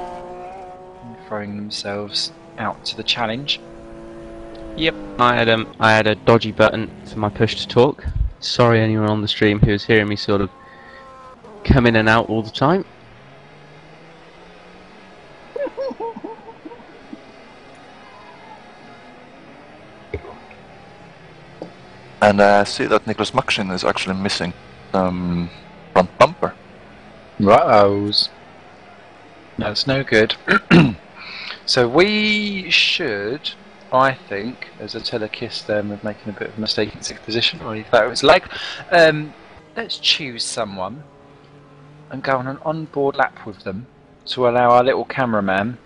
Throwing themselves out to the challenge. Yep, I had a dodgy button for my push to talk. Sorry anyone on the stream who was hearing me sort of come in and out all the time. And I see that Nicholas Makshin is actually missing front bumper. Right-ohs. That's no good. So we should, I think, as a telekiss of making a bit of a mistake in 6th position, or if that was lag, let's choose someone and go on an onboard lap with them to allow our little cameraman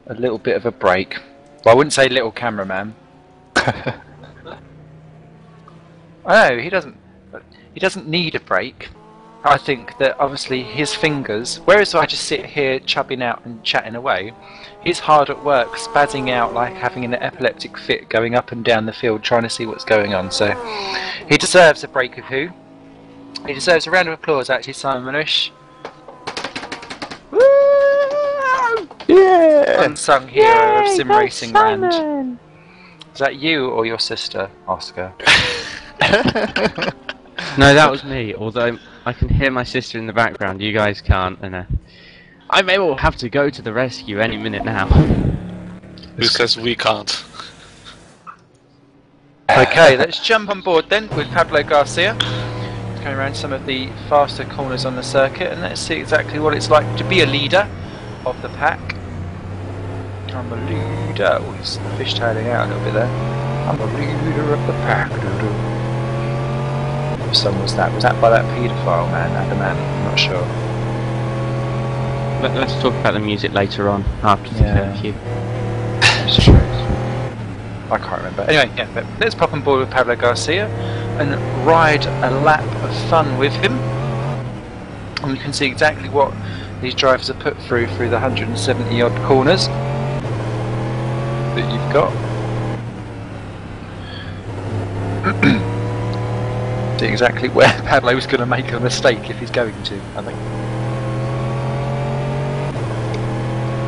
a little bit of a break. Well, I wouldn't say little cameraman. I know, he doesn't need a break. I think that obviously his fingers, whereas I just sit here chubbing out and chatting away, he's hard at work, spazzing out like having an epileptic fit, going up and down the field trying to see what's going on. So he deserves a break of who? He deserves a round of applause actually, Simon Manish. Yeah! Unsung hero of Sim Racing Land. Is that you or your sister, Oscar? No, that was me. Although I can hear my sister in the background, you guys can't, and I may well have to go to the rescue any minute now. Who says we can't? Okay, let's jump on board then with Pablo Garcia. Going around some of the faster corners on the circuit, and let's see exactly what it's like to be a leader of the pack. I'm a leader. Oh, he's fishtailing out a little bit there. I'm a leader of the pack. What song was that? Was that by that paedophile man, Adam? I'm not sure. Let's talk about the music later on, after the thank you. That's true. I can't remember. Anyway, yeah, but let's pop on board with Pablo Garcia and ride a lap of fun with him. And you can see exactly what these drivers are put through the 170 odd corners that you've got. See exactly where Pablo's going to make a mistake if he's going to, I think.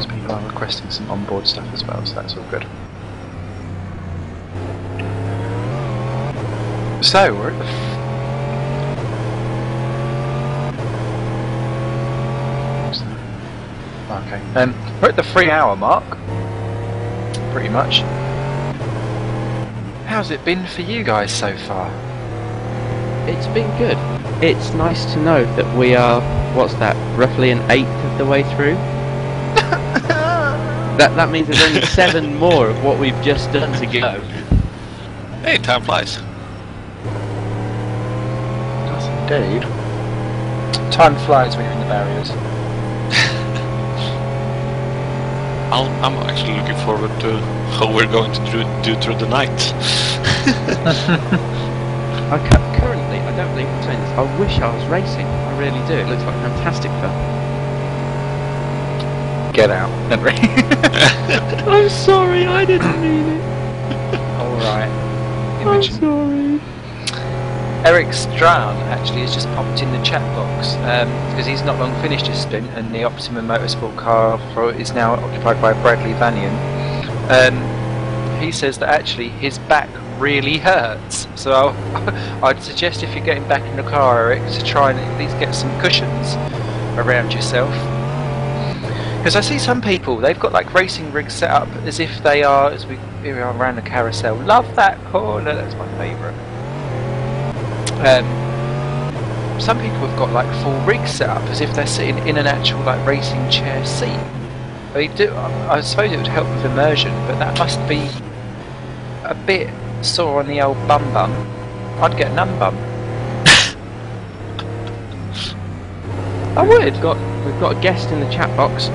So people are requesting some onboard stuff as well, so that's all good. So we're at the we're at the 3 hour mark, pretty much. How's it been for you guys so far? It's been good. It's nice to know that we are, what's that, roughly an eighth of the way through? that means there's only 7 more of what we've just done to go. Hey, time flies. Does indeed. Time flies when you're in the barriers. I'm actually looking forward to how we're going to do through the night. Currently, I don't believe I'm saying this, I wish I was racing. I really do. It looks like fantastic fun. Get out, Henry. I'm sorry, I didn't mean it. Alright. I'm sorry. Eric Strahan actually has just popped in the chat box because he's not long finished his stint and the Optimum Motorsport car is now occupied by Bradley Vanian. He says that actually his back really hurts, so I'd suggest if you're getting back in the car, Eric, to try and at least get some cushions around yourself. Because I see some people, they've got like racing rigs set up as if they are, as we are around the carousel. Love that corner, that's my favourite. Some people have got like full rigs set up as if they're sitting in an actual like racing chair seat. They do. I suppose it would help with immersion, but that must be a bit sore on the old bum. I'd get none bum. I would. We've got a guest in the chat box.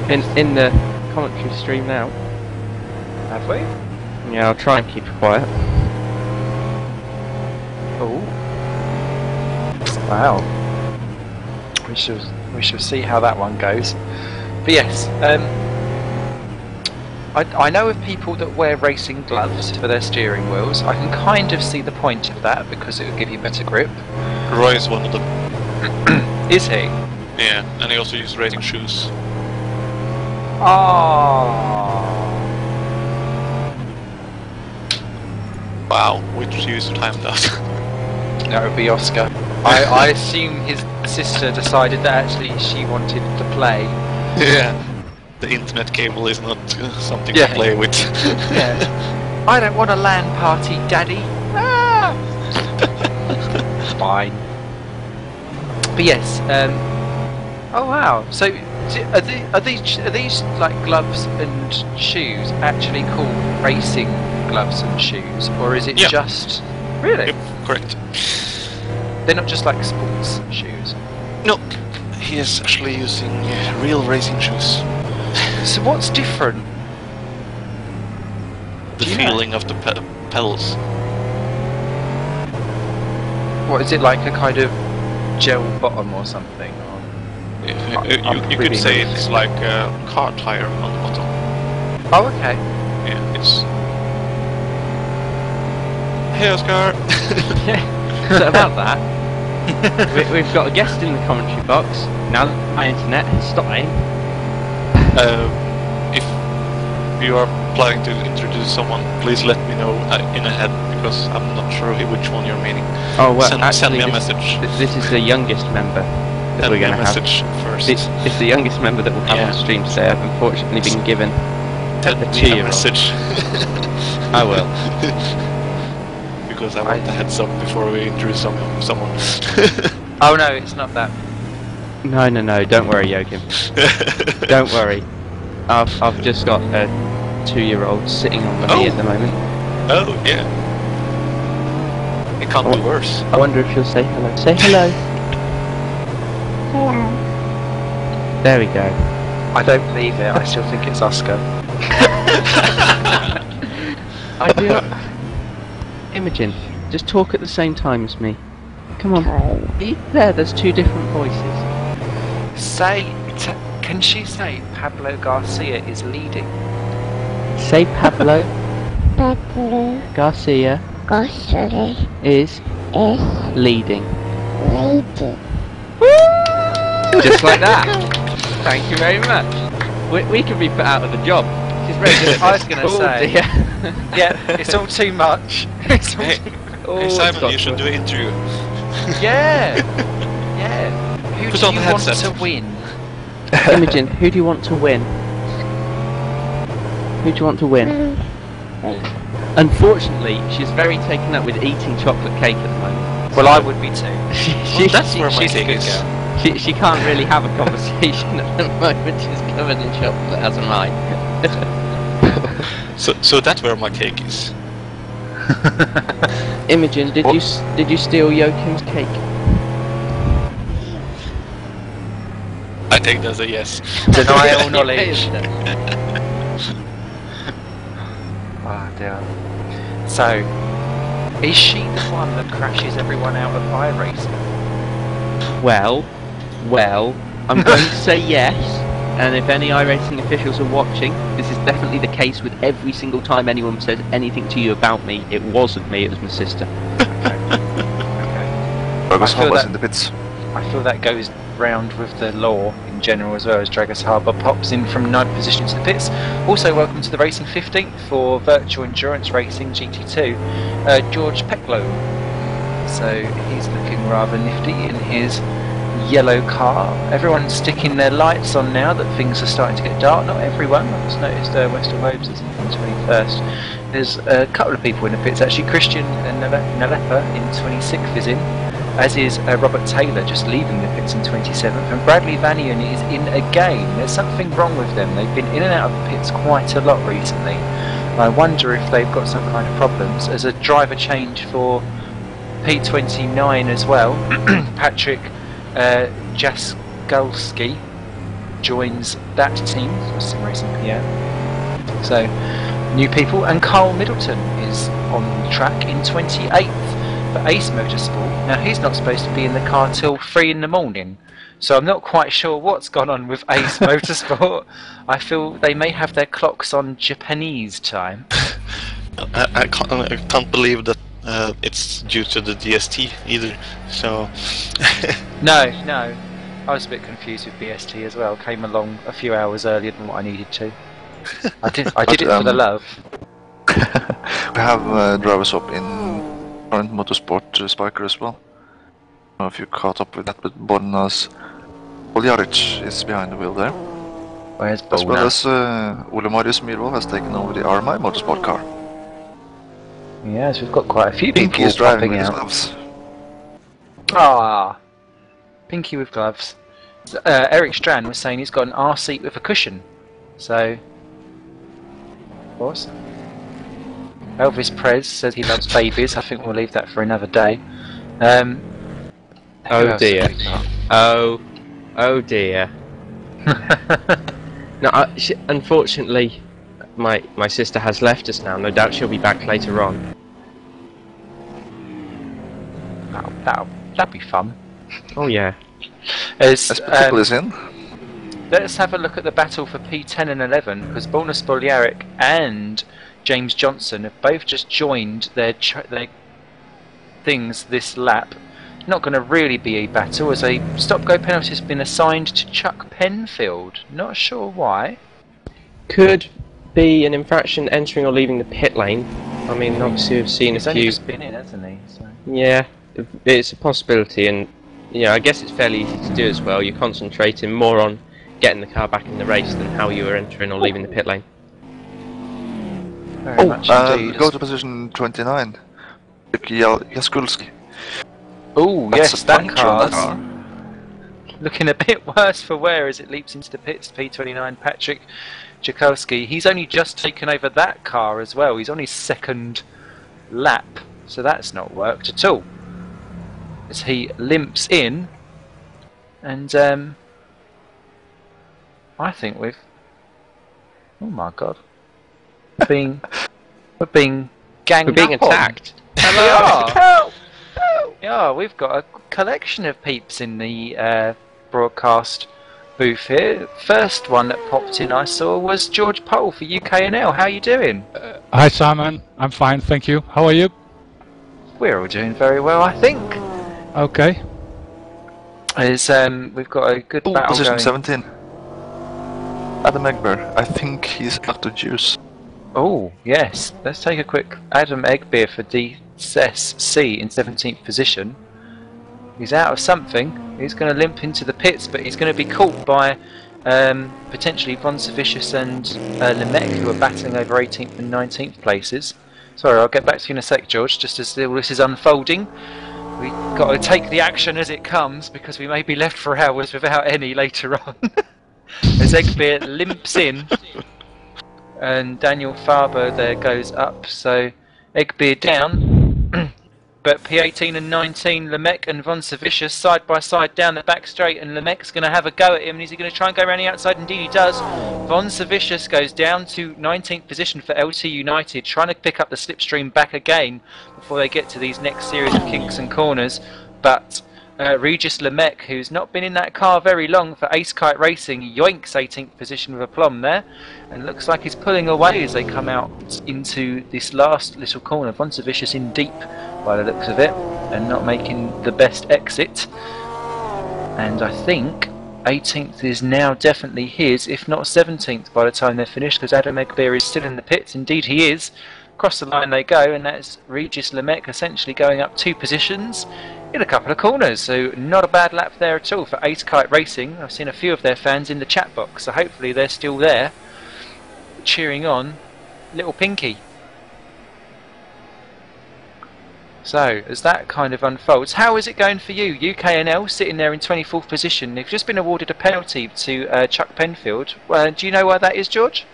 In the commentary stream now. Have we? Yeah, I'll try and keep it quiet. Oh. Wow. We shall see how that one goes. But yes, I know of people that wear racing gloves for their steering wheels. I can kind of see the point of that because it would give you better grip. Roy is one of them. Is he? Yeah, and he also uses racing shoes. Oh. Wow, which user timed that? That would be Oscar. I assume his sister decided that actually she wanted to play. Yeah. The internet cable is not something to play with. Yeah. I don't want a LAN party, Daddy. Ah! Fine. But yes. Oh wow. So are these like gloves and shoes actually called racing gloves and shoes, or is it just really? Yep, correct. They're not just like sports shoes. No, he is actually using real racing shoes. So what's different? The feeling of the pedals. What is it, like a kind of gel bottom or something? Or? You could say it's like a car tire on the bottom. Oh, okay. Yeah, it's. Hey, Oscar. So about that, we've got a guest in the commentary box. Now that my internet has stopped. If you are planning to introduce someone, please let me know in ahead, because I'm not sure which one you're meaning. Oh well, Send me a this, message. This is the youngest member that Send we're me a going to have. message first. It's the youngest member that we'll have on stream today. I've unfortunately been given Send a me a 2-year-old. message. I will. Because I want the heads up before we introduce someone. Oh no, it's not that. No, don't worry, Joachim. Don't worry. I've just got a 2-year-old sitting on my knee at the moment. Oh, yeah. It can't be worse. I wonder if she'll say hello. Say hello. Hello. There we go. I don't believe it. I still think it's Oscar. I do not... Imogen, just talk at the same time as me. Come on. There's 2 different voices. Can she say Pablo Garcia is leading? Say Pablo Pablo Garcia Garcia is leading. lady. Just like that. Thank you very much. We can be put out of the job. She's very good at I was this. going to say. Dear. Yeah, it's all too much. It's all too Hey Simon, you should do an interview. Yeah. Yeah. Who Put do on you the want headset. to win? Imogen, who do you want to win? Who do you want to win? Unfortunately, she's very taken up with eating chocolate cake at the moment. Well, I would be too. That's where my she's a cake good is. girl. She can't really have a conversation at the moment. She's covered in chocolate, as am I. So that's where my cake is. Imogen, did you steal Joachim's cake? I take that as a yes. Deny all knowledge. Oh dear. So, is she the one that crashes everyone out of iRacing? Well, I'm going to say yes. And if any iRacing officials are watching, this is definitely the case with every single time anyone says anything to you about me. It wasn't me, it was my sister. Okay. Dragos I feel Harbour's that- in the pits. I feel that goes round with the law in general as well, as Dragos Harbour pops in from 9th position to the pits. Also welcome to the Racing 15th for Virtual Endurance Racing GT2, George Pecklow. So he's looking rather nifty in his yellow car. Everyone's sticking their lights on now that things are starting to get dark. Not everyone. I've just noticed Western Robes is in 21st. There's a couple of people in the pits actually. Christian Nalepa in 26th is in, as is Robert Taylor just leaving the pits in 27th, and Bradley Vanian is in again. There's something wrong with them. They've been in and out of the pits quite a lot recently. I wonder if they've got some kind of problems. As a driver change for P29 as well, Patrick Jaskolski joins that team for Sim Racing PM. So, new people, and Carl Middleton is on the track in 28th for Ace Motorsport. Now, he's not supposed to be in the car till 3 in the morning, so I'm not quite sure what's gone on with Ace Motorsport. I feel they may have their clocks on Japanese time. I can't believe that it's due to the DST either. So No, I was a bit confused with BST as well. Came along a few hours earlier than what I needed to. I did it for the love. We have drivers up in current motorsport Spiker as well. I don't know if you caught up with that, but Bornas Poljaric is behind the wheel there. Where's As well Bona? as Ole Marius Myhrvold has taken over the RMI motorsport car. Yes, we've got quite a few Pinky people is driving popping with his out. gloves. Ah, Pinky with gloves. Eric Strand was saying he's got an R seat with a cushion. So, of course. Elvis Prez says he loves babies. I think we'll leave that for another day. Who Oh else dear. have we got? Oh dear. No, unfortunately, my sister has left us now. No doubt she'll be back later on. That'd be fun. Oh yeah. As Pickle is in. Let's have a look at the battle for P10 and 11, because Bonus Boljaric and James Johnson have both just joined their things this lap. Not going to really be a battle, as a stop-go penalty has been assigned to Chuck Penfield. Not sure why. Could be an infraction entering or leaving the pit lane. I mean, obviously we've seen He's a only few. just been in, hasn't he? So. Yeah, it's a possibility, and yeah, I guess it's fairly easy to do as well. You're concentrating more on getting the car back in the race than how you were entering or leaving the pit lane. Very much indeed. Go to position 29. Jaskulski. Oh, That's yes, a that puncture on that car's car. looking a bit worse for wear as it leaps into the pits. P29 Patrick Jakulski. He's only just taken over that car as well. He's on his second lap, so that's not worked at all. As he limps in, and I think we've. Oh my god, we're being ganged We're being up on. attacked. Hello. Yeah, we've got a collection of peeps in the broadcast booth here. First one that popped in I saw was George Pole for UKNL. How are you doing? Hi Simon, I'm fine, thank you. How are you? We're all doing very well, I think. Okay. We've got a good battle Position going. 17. Adam Egber. I think he's out of juice. Oh, yes. Let's take a quick Adam Egbeer for DSC in 17th position. He's out of something. He's going to limp into the pits, but he's going to be caught by potentially Von Savicius and Lemecq, who are battling over 18th and 19th places. Sorry, I'll get back to you in a sec, George, just as all this is unfolding. We've got to take the action as it comes, because we may be left for hours without any later on. As Egbeer limps in, and Daniel Farber there goes up, so Egbeer down, but P18 and 19, Lemecq and Von Savicius side by side down the back straight, and Lemecq's going to have a go at him, and is he going to try and go around the outside? Indeed he does. Von Savicius goes down to 19th position for LT United, trying to pick up the slipstream back again before they get to these next series of kinks and corners, but Regis Lemecq, who's not been in that car very long for Ace Kite Racing, yoinks 18th position with aplomb there, and looks like he's pulling away as they come out into this last little corner. Von Savicius in deep by the looks of it, and not making the best exit. And I think 18th is now definitely his, if not 17th by the time they're finished, because Adam Egbeer is still in the pits. Indeed he is. Across the line they go, and that's Regis Lemecq essentially going up 2 positions in a couple of corners, so not a bad lap there at all for Ace Kite Racing. I've seen a few of their fans in the chat box, so hopefully they're still there cheering on little Pinky. So as that kind of unfolds, how is it going for you? UKNL sitting there in 24th position. They've just been awarded a penalty to Chuck Penfield. Do you know why that is, George?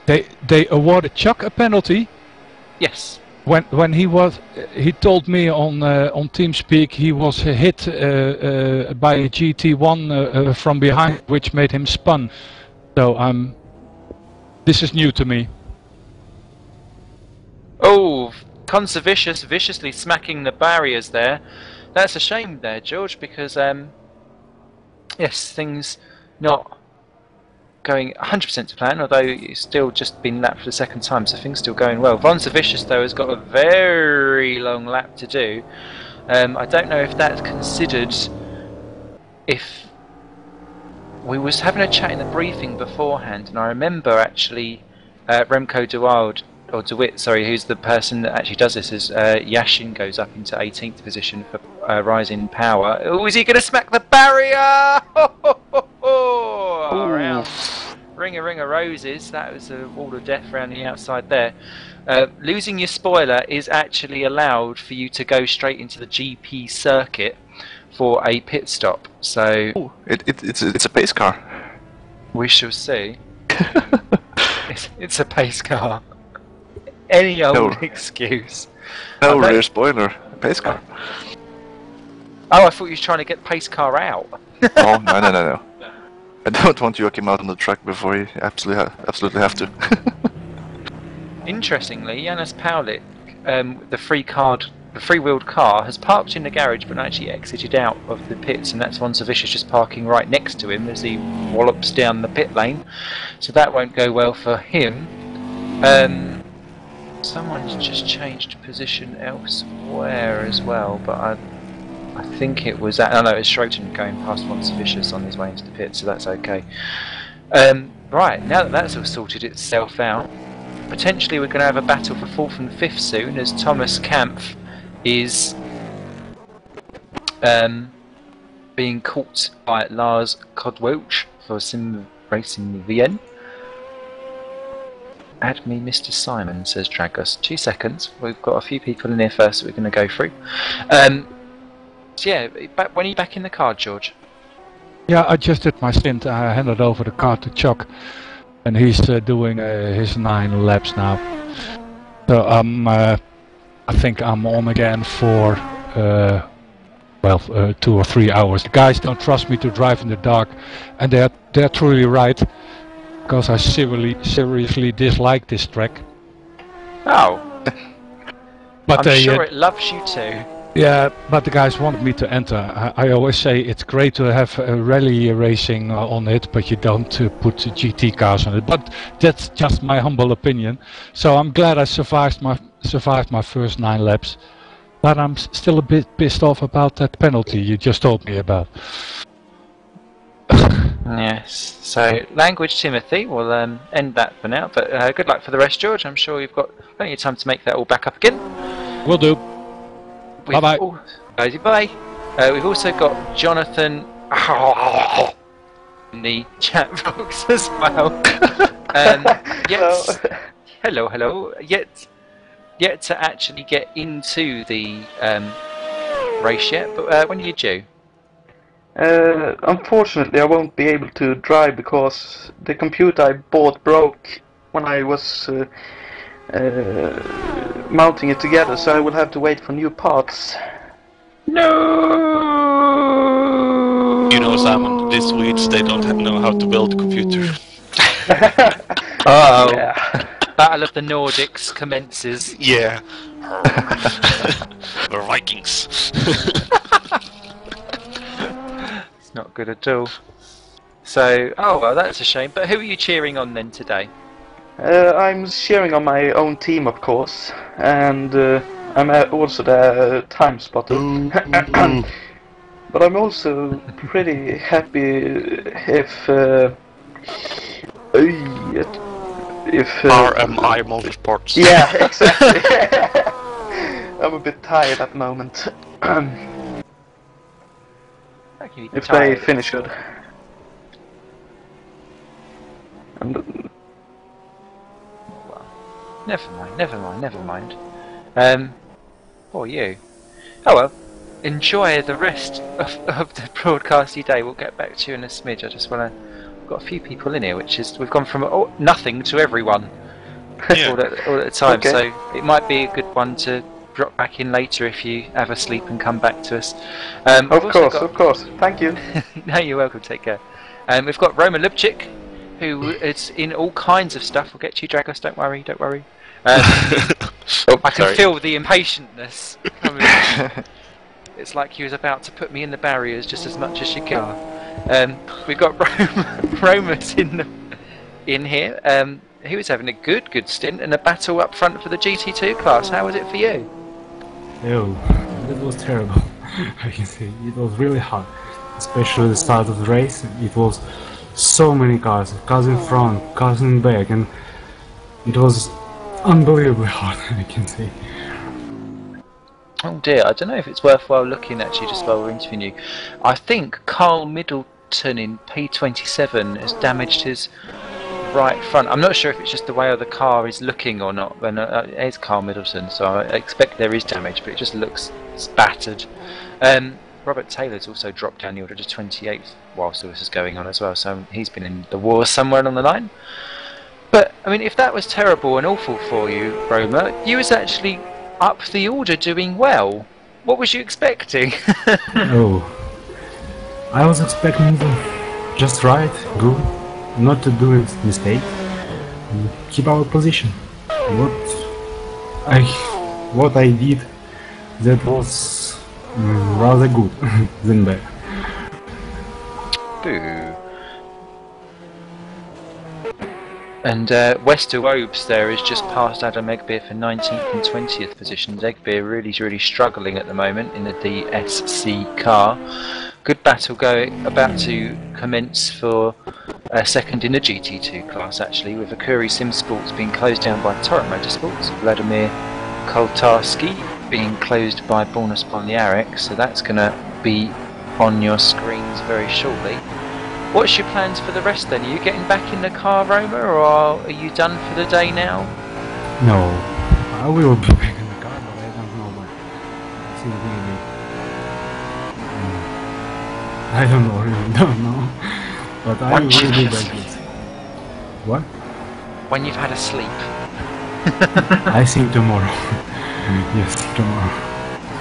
They awarded Chuck a penalty. Yes. When he told me on TeamSpeak he was hit by a GT1 from behind, which made him spun. So this is new to me. Oh, Conservicious viciously smacking the barriers there. That's a shame there, George, because yes, things not going 100% to plan, although it's still just been lapped for the second time, so things still going well. Von Savicius though has got a very long lap to do. I don't know if that's considered. If we was having a chat in the briefing beforehand, and I remember actually Remco de Wild, or DeWitt, sorry, who's the person that actually does this, is Yashin goes up into 18th position for Rising Power. Oh, is he going to smack the barrier? Around. Ring a roses. That was a wall of death around the outside there. Losing your spoiler is actually allowed for you to go straight into the GP circuit for a pit stop. So it's a pace car. We shall see. It's a pace car. Any old excuse. No rear spoiler, a pace car. Oh, I thought you were trying to get the pace car out. Oh, no. I don't want Joachim out on the track before he absolutely have to. Interestingly, Janis Paulik, the free-wheeled car, has parked in the garage but actually exited out of the pits, and that's Von Savicius just parking right next to him as he wallops down the pit lane. So that won't go well for him. Someone's just changed position elsewhere as well, but I think it was that. Oh no, it's Schroten going past Von Savicius on his way into the pit, so that's okay. Right, now that that's all sorted itself out, potentially we're going to have a battle for 4th and 5th soon, as Thomas Kampf is being caught by Lars Kodwelch for Sim Racing Vienna. Add me Mr. Simon, says Dragos. 2 seconds, we've got a few people in here first that we're going to go through. So yeah, when are you back in the car, George? Yeah, I just did my stint. I handed over the car to Chuck, and he's doing his 9 laps now. So I think I'm on again for 2 or 3 hours. The guys don't trust me to drive in the dark, and they're truly right, because I seriously dislike this track. Oh, But I'm sure it loves you too. Yeah, but the guys want me to enter. I always say it's great to have rally racing on it, but you don't put GT cars on it. But that's just my humble opinion. So I'm glad I survived my first 9 laps. But I'm still a bit pissed off about that penalty you just told me about. Yes, so language Timothy, we'll end that for now. But good luck for the rest, George. I'm sure you've got plenty of time to make that all back up again. Will do. Bye-bye. Bye. We've also got Jonathan in the chat box as well. Hello. Yet to actually get into the race yet, but when are you due? Unfortunately, I won't be able to drive because the computer I bought broke when I was mounting it together, so I will have to wait for new parts. No. You know, Simon, these Swedes, they don't know how to build a computer. Uh-oh. Yeah. Battle of the Nordics commences. Yeah. The Vikings. It's not good at all. So, oh well, that's a shame. But who are you cheering on then today? I'm cheering on my own team, of course, and I'm also the time spotter. But I'm also pretty happy if RMI Motorsports. Yeah, exactly. I'm a bit tired at the moment. If they finish good. And Never mind. Or you. Oh well. Enjoy the rest of the broadcasty day. We'll get back to you in a smidge. I just want to. We've got a few people in here, which is we've gone from nothing to everyone Yeah. all at a time. Okay. So it might be a good one to drop back in later if you have a sleep and come back to us. Of course. Thank you. No, you're welcome. Take care. We've got Roman Lubchik, who is in all kinds of stuff. We'll get to you, Dragos. Don't worry. I can feel the impatientness. It's like he was about to put me in the barriers just as much as you can. We've got Romus in here. He was having a good stint and a battle up front for the GT2 class. How was it for you? Oh, that was terrible. I can say it was really hard, especially the start of the race. It was so many cars in front, cars in back, and it was unbelievably hard. I can say. Oh dear, I don't know if it's worthwhile looking actually just while we're interviewing you. I think Carl Middleton in P27 has damaged his right front. I'm not sure if it's just the way the car is looking or not. But it's Carl Middleton, so I expect there is damage, but it just looks battered. Robert Taylor's also dropped down the order to 28th whilst all this is going on as well, so he's been in the war somewhere along the line. But, I mean, if that was terrible and awful for you, Roma, you was actually up the order doing well. What was you expecting? Oh, I was expecting just right, good, not to do a mistake, and keep our position. What I did, that was rather good than bad. Boo. And Wester Wobes there is just past Adam Egbeer for 19th and 20th positions. Egbeer really struggling at the moment in the DSC car. Good battle about to commence for second in the GT2 class actually, with Akuri Sim Sports being closed down by Torrent Motorsports, Vladimir Koltarski being closed by Borna Spoljaric, so that's going to be on your screens very shortly. What's your plans for the rest then? Are you getting back in the car, Roma, or are you done for the day now? No, I will be back in the car, but I don't know when. It's in the beginning. I don't know, really don't know. But I will be back. What? When you've had a sleep. I think tomorrow. Yes, tomorrow.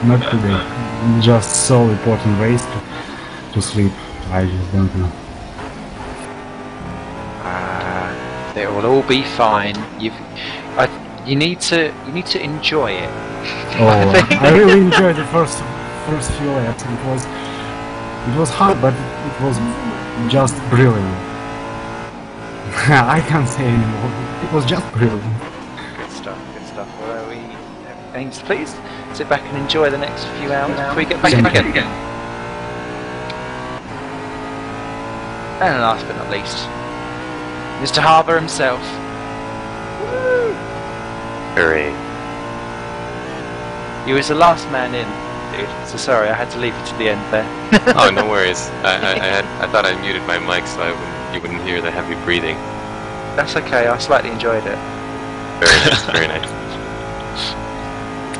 Not today. Just so important ways to sleep. I just don't know. It will all be fine. You need to enjoy it. Oh, I really enjoyed the first few laps. It was hard, but it was just brilliant. I can't say anymore. It was just brilliant. Good stuff. Good stuff. Well, Ames, please sit back and enjoy the next few hours before we get back in again. And last but not least, Mr. Harbour himself. Woo! Hooray. He was the last man in, dude. So sorry, I had to leave it to the end there. Oh, no worries. I thought I muted my mic so you wouldn't hear the heavy breathing. That's okay. I slightly enjoyed it. Very nice. Very nice.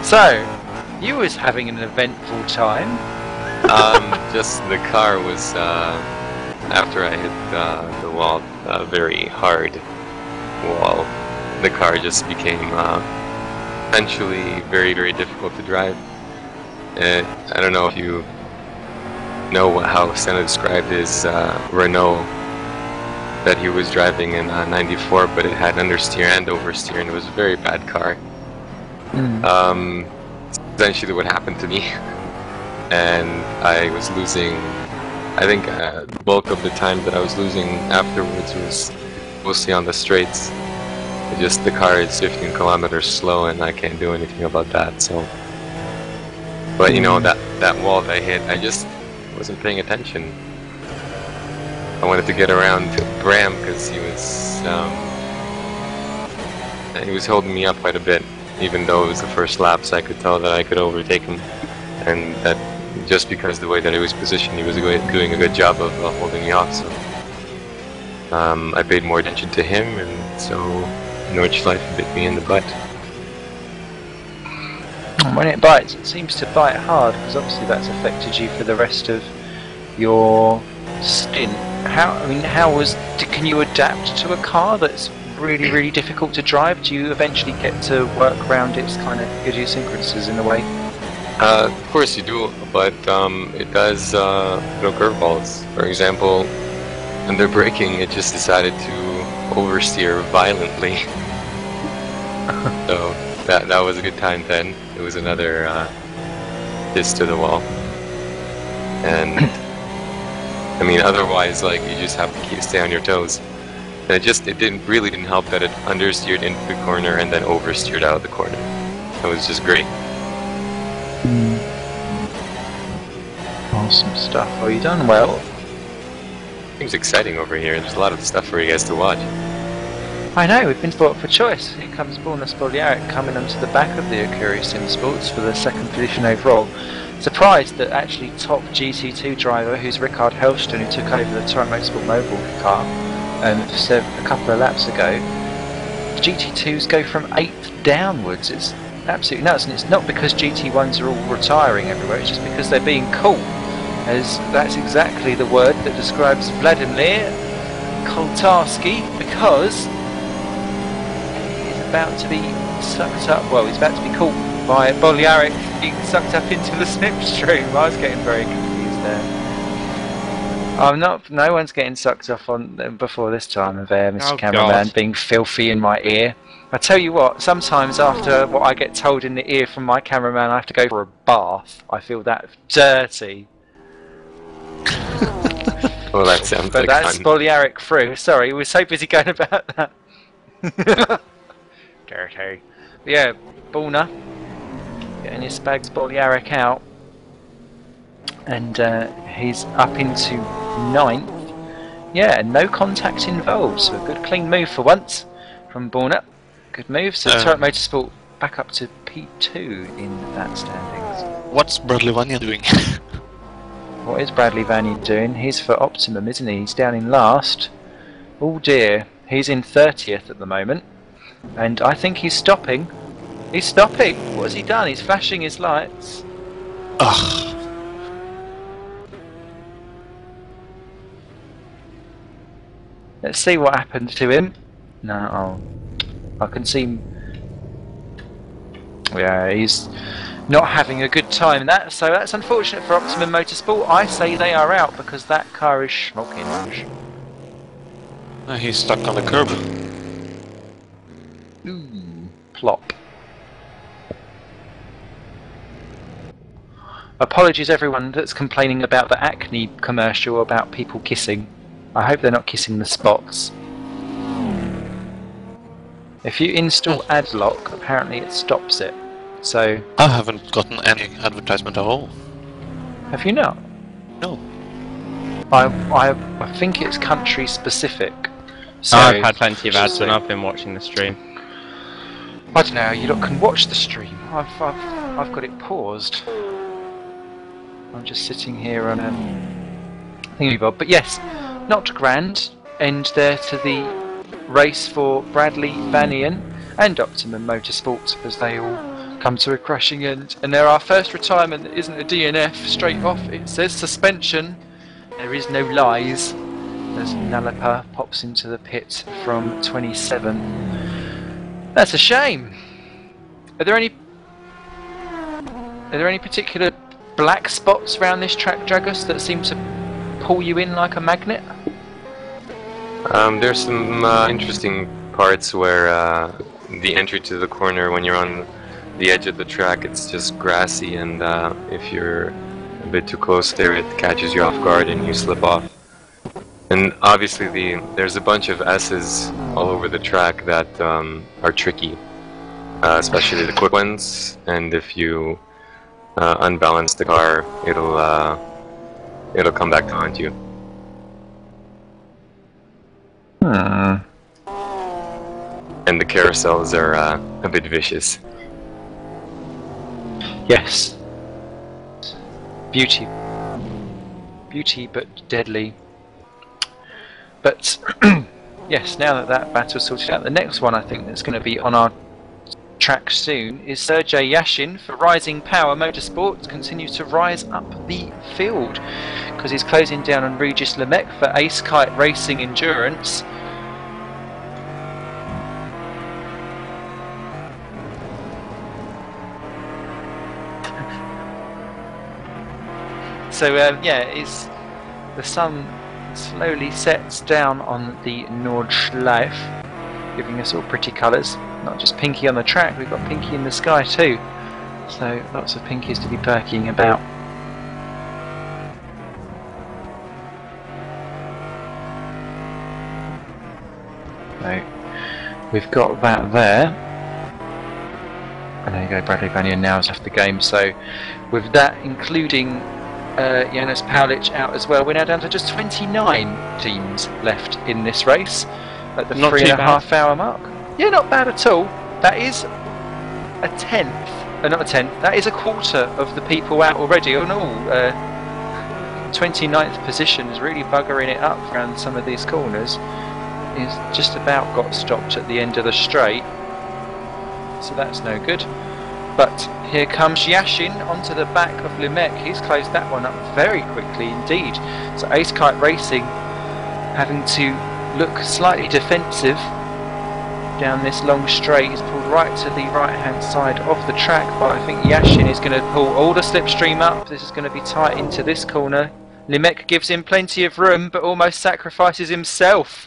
So, you was having an eventful time. Just the car was after I hit the wall, a very hard wall. The car just became eventually very, very difficult to drive. I don't know if you know how Senna described his Renault that he was driving in 94, but it had understeer and oversteer, and it was a very bad car. Essentially what happened to me, and I was losing, I think the bulk of the time that I was losing afterwards was mostly on the straights. Just the car is 15 kilometers slow and I can't do anything about that, so. But you know, that wall that I hit, I just wasn't paying attention. I wanted to get around to Bram because he was holding me up quite a bit, even though it was the first lap, so I could tell that I could overtake him, and that just because the way that he was positioned, he was doing a good job of holding me off. So I paid more attention to him, and so Nordschleife bit me in the butt. When it bites, it seems to bite hard, because obviously that's affected you for the rest of your stint. Can you adapt to a car that's really, really difficult to drive? Do you eventually get to work around its kind of idiosyncrasies in a way? Of course you do, but it does throw curveballs. For example, under braking, it just decided to oversteer violently. So that was a good time then. It was another diss to the wall. And I mean, otherwise, like, you just have to stay on your toes. And it really didn't help that it understeered into the corner and then oversteered out of the corner. It was just great. Awesome stuff. Well, you done well. Seems exciting over here. There's a lot of stuff for you guys to watch. I know, we've been bought for choice. Here comes Borna Spoljaric coming onto the back of the Akuri Sim Sports for the second position overall. Surprised that actually top GT2 driver, who's Rickard Helston, who took over the Torrent Motorsport Mobile car a couple of laps ago, GT2s go from 8th downwards. It's absolutely nuts, and it's not because GT1s are all retiring everywhere, it's just because they're being cool, as that's exactly the word that describes Vladimir Koltarski, because he's about to be sucked up, well, he's about to be caught by Spoljaric being sucked up into the slipstream. I was getting very confused there. No one's getting sucked off on before this time of Mr. Cameraman being filthy in my ear. I tell you what, sometimes after what I get told in the ear from my cameraman, I have to go for a bath. I feel that dirty. Well, that sounds but like that's fun. Spoljaric through. Sorry, we were so busy going about that. Dirty. But yeah, Borna getting his spag Spoljaric out, and he's up into 9th. Yeah, and no contact involved, so a good clean move for once from Borna. Good move, so Turret Motorsport back up to P2 in that standings. What's Bradley Vanya doing? What is Bradley Vanya doing? He's for Optimum, isn't he? He's down in last. Oh dear, he's in 30th at the moment. And I think he's stopping. He's stopping! What has he done? He's flashing his lights. Ugh. Let's see what happened to him. No, I can see him. Yeah, he's not having a good time in that, so that's unfortunate for Optimum Motorsport. I say they are out because that car is smoking. He's stuck on the curb. Ooh, plop. Apologies everyone that's complaining about the Acne commercial about people kissing. I hope they're not kissing the spots. If you install AdBlock, apparently it stops it. So I haven't gotten any advertisement at all. have you not? No. I think it's country specific. So I've had plenty of ads when I've been watching the stream. I don't know how you lot can watch the stream. I've got it paused. I'm just sitting here on thingy-bob. But yes, not grand. End there to the race for Bradley Vanian and Optimum Motorsport as they all come to a crashing end. And they're our first retirement that isn't a DNF. Straight off it says suspension. There is no lies. As Nalapa pops into the pit from 27. That's a shame. Are there any particular black spots around this track, Dragus, that seem to pull you in like a magnet? There's some interesting parts where the entry to the corner, when you're on the edge of the track, it's just grassy, and if you're a bit too close there, it catches you off guard and you slip off. And obviously there's a bunch of S's all over the track that are tricky, especially the quick ones, and if you unbalance the car, it'll come back to haunt you. And the carousels are a bit vicious. Yes. Beauty but deadly. But yes, now that battle's sorted out, the next one I think that's going to be on our track soon is Sergei Yashin for Rising Power Motorsports. Continues to rise up the field because he's closing down on Regis Lemec for Ace Kite Racing Endurance. So yeah, the sun slowly sets down on the Nordschleife, giving us all pretty colours. Not just pinky on the track, we've got pinky in the sky too. So lots of pinkies to be perking about. So we've got that there. And there you go, Bradley Vanian now has left the game. So with that, including Janusz Paulic out as well, we're now down to just 29 teams left in this race at the 3.5 hour mark. Yeah, not bad at all. That is a tenth, not a tenth, that is a quarter of the people out already. Oh no, 29th position is really buggering it up around some of these corners. He's just about got stopped at the end of the straight, so that's no good. But here comes Yashin onto the back of Lemec. He's closed that one up very quickly indeed. So Ace Kite Racing having to look slightly defensive down this long straight. He's pulled right to the right hand side of the track, but I think Yashin is going to pull all the slipstream up. This is going to be tight into this corner. Lemec gives him plenty of room but almost sacrifices himself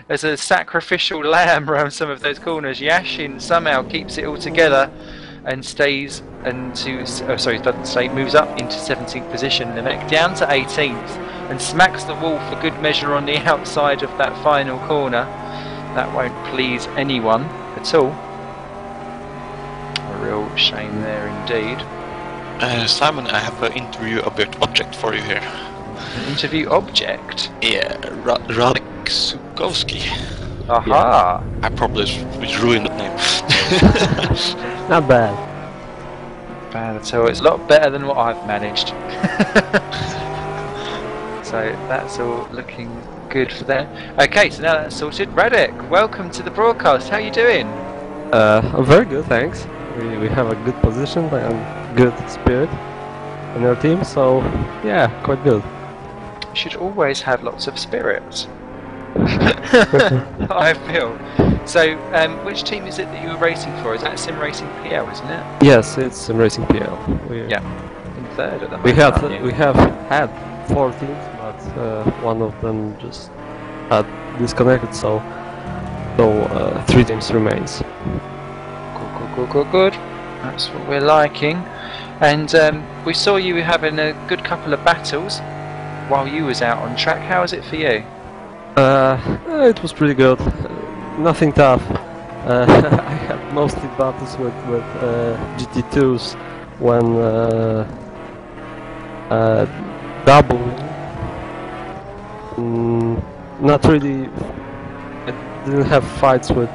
as a sacrificial lamb around some of those corners. Yashin somehow keeps it all together and stays into, doesn't stay, moves up into 17th position. Lemec down to 18th and smacks the wall for good measure on the outside of that final corner. That won't please anyone at all. A real shame there indeed. Simon, I have an interview object for you here. An interview object? Yeah, Radek Sukowski. Aha! I probably ruined the name. Not bad. Bad at all. It's a lot better than what I've managed. So that's all looking good for them. Okay, so now that's sorted. Radek, welcome to the broadcast. How are you doing? Very good, thanks. We have a good position and good spirit in our team, so yeah, quite good. You should always have lots of spirits. I feel. So, which team is it that you were racing for? Is that Sim Racing PL, isn't it? Yes, it's Sim Racing PL. Yeah. In third at the moment. We have had 4 teams, but one of them just had disconnected, so 3 teams remains. Good. That's what we're liking. And we saw you having a good couple of battles while you was out on track. How was it for you? It was pretty good. Nothing tough. I had mostly battles with GT2s when double. Not really. I didn't have fights with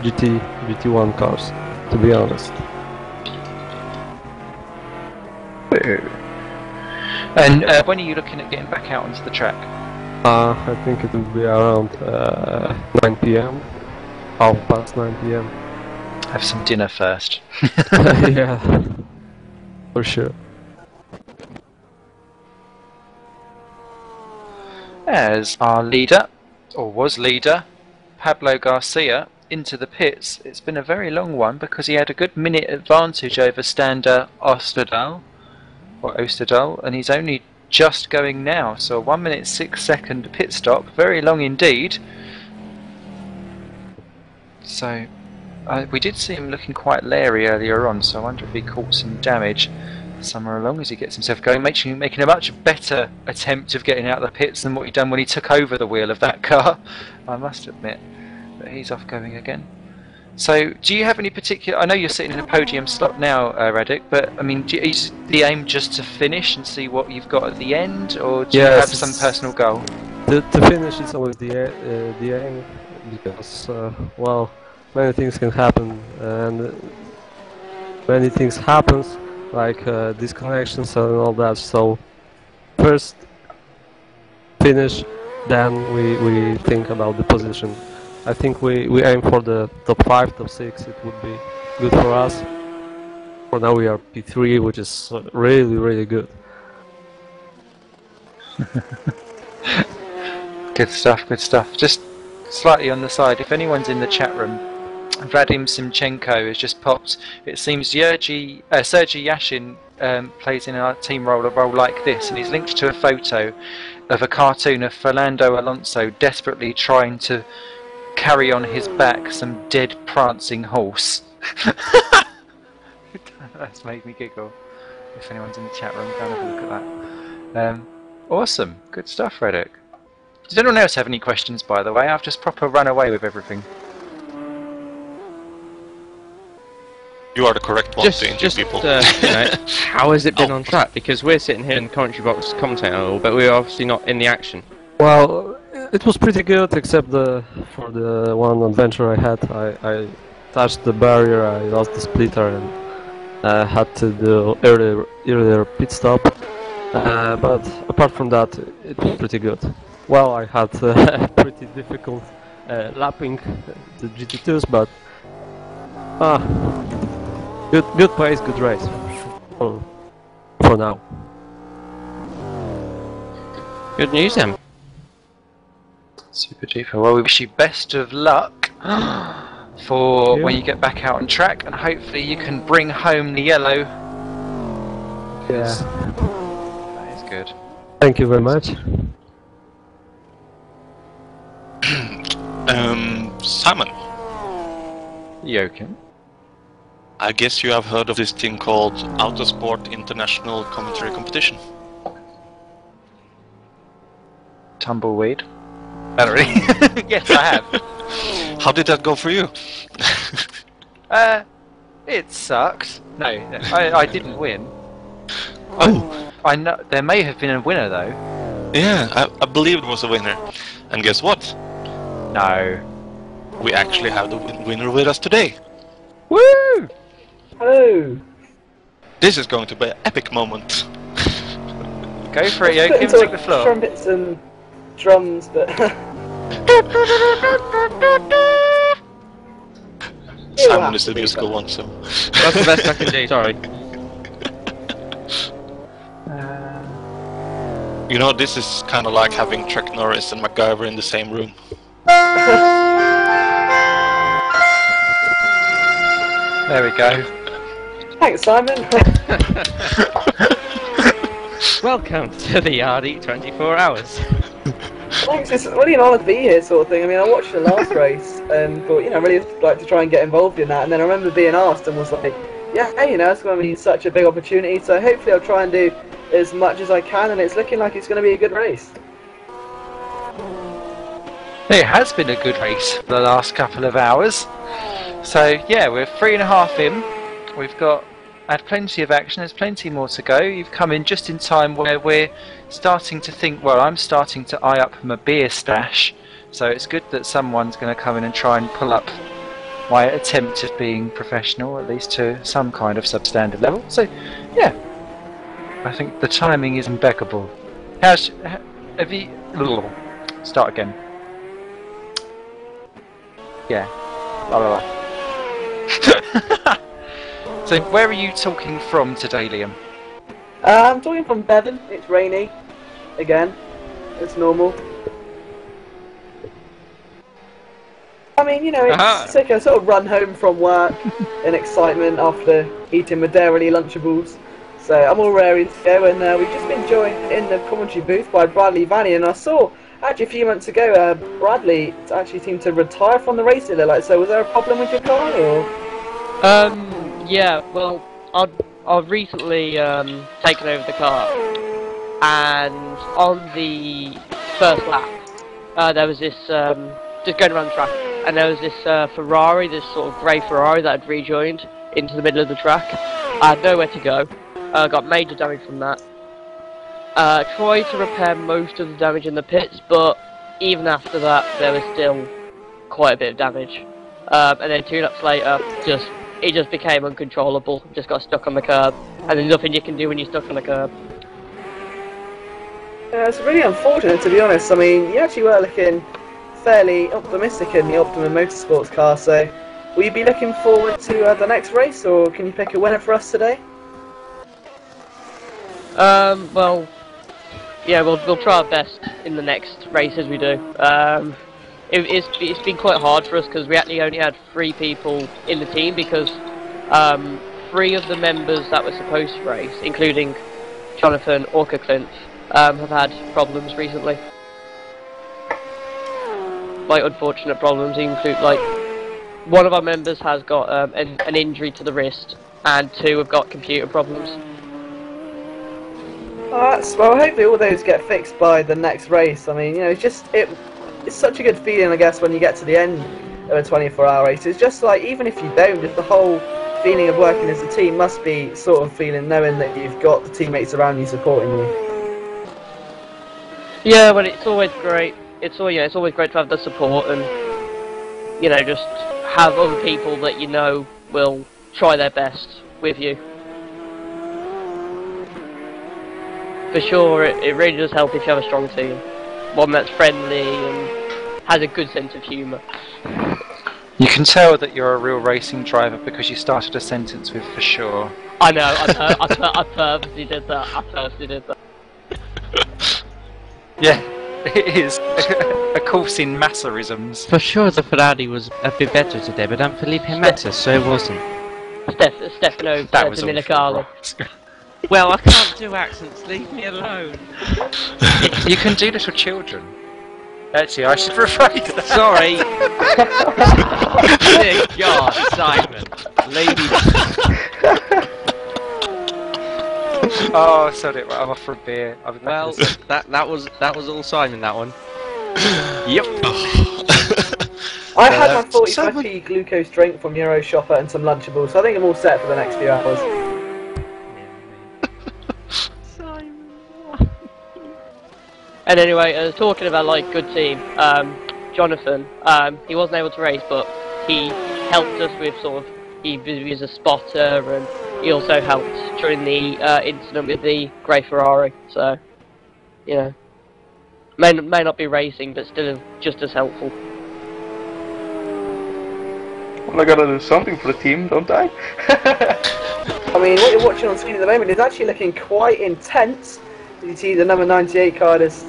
GT1 cars, to be honest. And when are you looking at getting back out onto the track? I think it will be around 9 PM, 9 PM. Have some dinner first. Yeah, for sure. As our leader, or was leader, Pablo Garcia, into the pits. It's been a very long one because he had a good minute advantage over Stander Osterdahl, and he's only just going now, so a 1 minute 6 second pit stop, very long indeed. So we did see him looking quite leery earlier on, so I wonder if he caught some damage somewhere along as he gets himself going, making a much better attempt of getting out of the pits than what he'd done when he took over the wheel of that car, I must admit. But he's off going again. So, do you have any particular... I know you're sitting in a podium slot now, Radek, but, I mean, is the aim just to finish and see what you've got at the end, or do you have some personal goal? To finish is always the aim, because, well, many things can happen, and many things happens, like disconnections and all that, so first finish, then we think about the position. I think we aim for the top 5, top 6, it would be good for us. For now we are P3, which is really good. Good stuff, good stuff. Just slightly on the side, if anyone's in the chat room, Vadim Simchenko has just popped. It seems Sergei Yashin plays in our team role a role like this, and he's linked to a photo of a cartoon of Fernando Alonso desperately trying to carry on his back some dead prancing horse. That's made me giggle. If anyone's in the chat room, go and have a look at that. Awesome, good stuff, Radek. Does anyone else have any questions, by the way? I've just proper run away with everything. You are the correct one to interview people. How has it been on track? Because we're sitting here in the commentary box commentating all, but we're obviously not in the action. Well, it was pretty good, except for the one adventure I had. I touched the barrier, I lost the splitter, and had to do earlier pit stop. But apart from that, it was pretty good. Well, I had pretty difficult lapping the GT2s, but good pace, good race for now. Good news then. Super duper. Well, we wish you best of luck for when you get back out on track, and hopefully you can bring home the yellow. Yeah. That is good. Thank you very much. Simon. Joachim. I guess you have heard of this thing called Autosport International Commentary Competition. Tumbleweed. I don't really. Yes, I have. How did that go for you? It sucked. No, I didn't win. Oh. I know there may have been a winner though. Yeah, I believe it was a winner. And guess what? No. We actually have the winner with us today. Woo! Hello. This is going to be an epic moment. Go for it, Joachim, take the floor. Trumpets and drums, but... Simon is the musical one, so... That's the best I can do, sorry. You know, this is kind of like having Chuck Norris and MacGyver in the same room. There we go. Thanks, Simon. Welcome to the RD24 hours. Thanks, it's really an honour to be here, sort of thing. I mean, I watched the last race and thought, you know, really like to try and get involved in that. And then I remember being asked and was like, yeah, hey, you know, it's going to be such a big opportunity. So hopefully I'll try and do as much as I can, and it's looking like it's going to be a good race. It has been a good race for the last couple of hours. So yeah, we're 3.5 in. We've had plenty of action. There's plenty more to go. You've come in just in time where we're starting to think. Well, I'm starting to eye up my beer stash. So it's good that someone's going to come in and try and pull up my attempt at being professional, at least to some kind of substandard level. So yeah, I think the timing is impeccable. Have you... Start again. Yeah. Blah, blah, blah. So where are you talking from today, Liam? I'm talking from Devon. It's rainy. Again. It's normal. I mean, you know, it's like a sort of run home from work in excitement after eating my dairy Lunchables. So I'm all ready to go, and we've just been joined in the commentary booth by Bradley Vanny, and I saw actually a few months ago Bradley actually seemed to retire from the race. Like, so was there a problem with your car, or? Yeah. Well, I've recently taken over the car, and on the first lap, there was this just going around the track, and there was this Ferrari, this sort of grey Ferrari that had rejoined into the middle of the track. I had nowhere to go. Got major damage from that. Tried to repair most of the damage in the pits, but even after that, there was still quite a bit of damage. And then 2 laps later, it just became uncontrollable. Just got stuck on the curb, and there's nothing you can do when you're stuck on the curb. It's really unfortunate, to be honest. I mean, you actually were looking fairly optimistic in the Optimum Motorsports car, so will you be looking forward to the next race, or can you pick a winner for us today? Well, yeah, we'll try our best in the next races we do. It's been quite hard for us because we actually only had 3 people in the team because 3 of the members that were supposed to race, including Jonathan Orca-Clint, have had problems recently. Like, unfortunate problems. Include, like, one of our members has got an injury to the wrist, and 2 have got computer problems. Well, hopefully all those get fixed by the next race. I mean, you know, it's such a good feeling, I guess, when you get to the end of a 24-hour race. It's just like, even if you don't, just the whole feeling of working as a team must be sort of feeling, knowing that you've got the teammates around you supporting you. Yeah, but it's always great. It's always great to have the support and, you know, just have other people that you know will try their best with you. For sure, it really does help if you have a strong team. One that's friendly and has a good sense of humour. You can tell that you're a real racing driver because you started a sentence with "for sure." I know, I purposely did that. Yeah, it is a course in Masserisms. For sure the Ferrari was a bit better today, but I'm Felipe Massa, so it wasn't. Stefano Dominicali. Well, I can't do accents, leave me alone. You can do little children. Actually, I should rephrase that. Sorry. Dear God, Simon. Lady. Oh, sorry, I'm off for a beer. Well, that was all Simon, that one. Yep. I had my 45p glucose drink from Euro Shopper and some Lunchables, so I think I'm all set for the next few hours. And anyway, talking about like good team, Jonathan, he wasn't able to race, but he helped us with sort of, he was a spotter, and he also helped during the incident with the grey Ferrari. So, you know, may not be racing, but still just as helpful. Well, I gotta do something for the team, don't I? I mean, what you're watching on screen at the moment is actually looking quite intense. You see the number 98 car just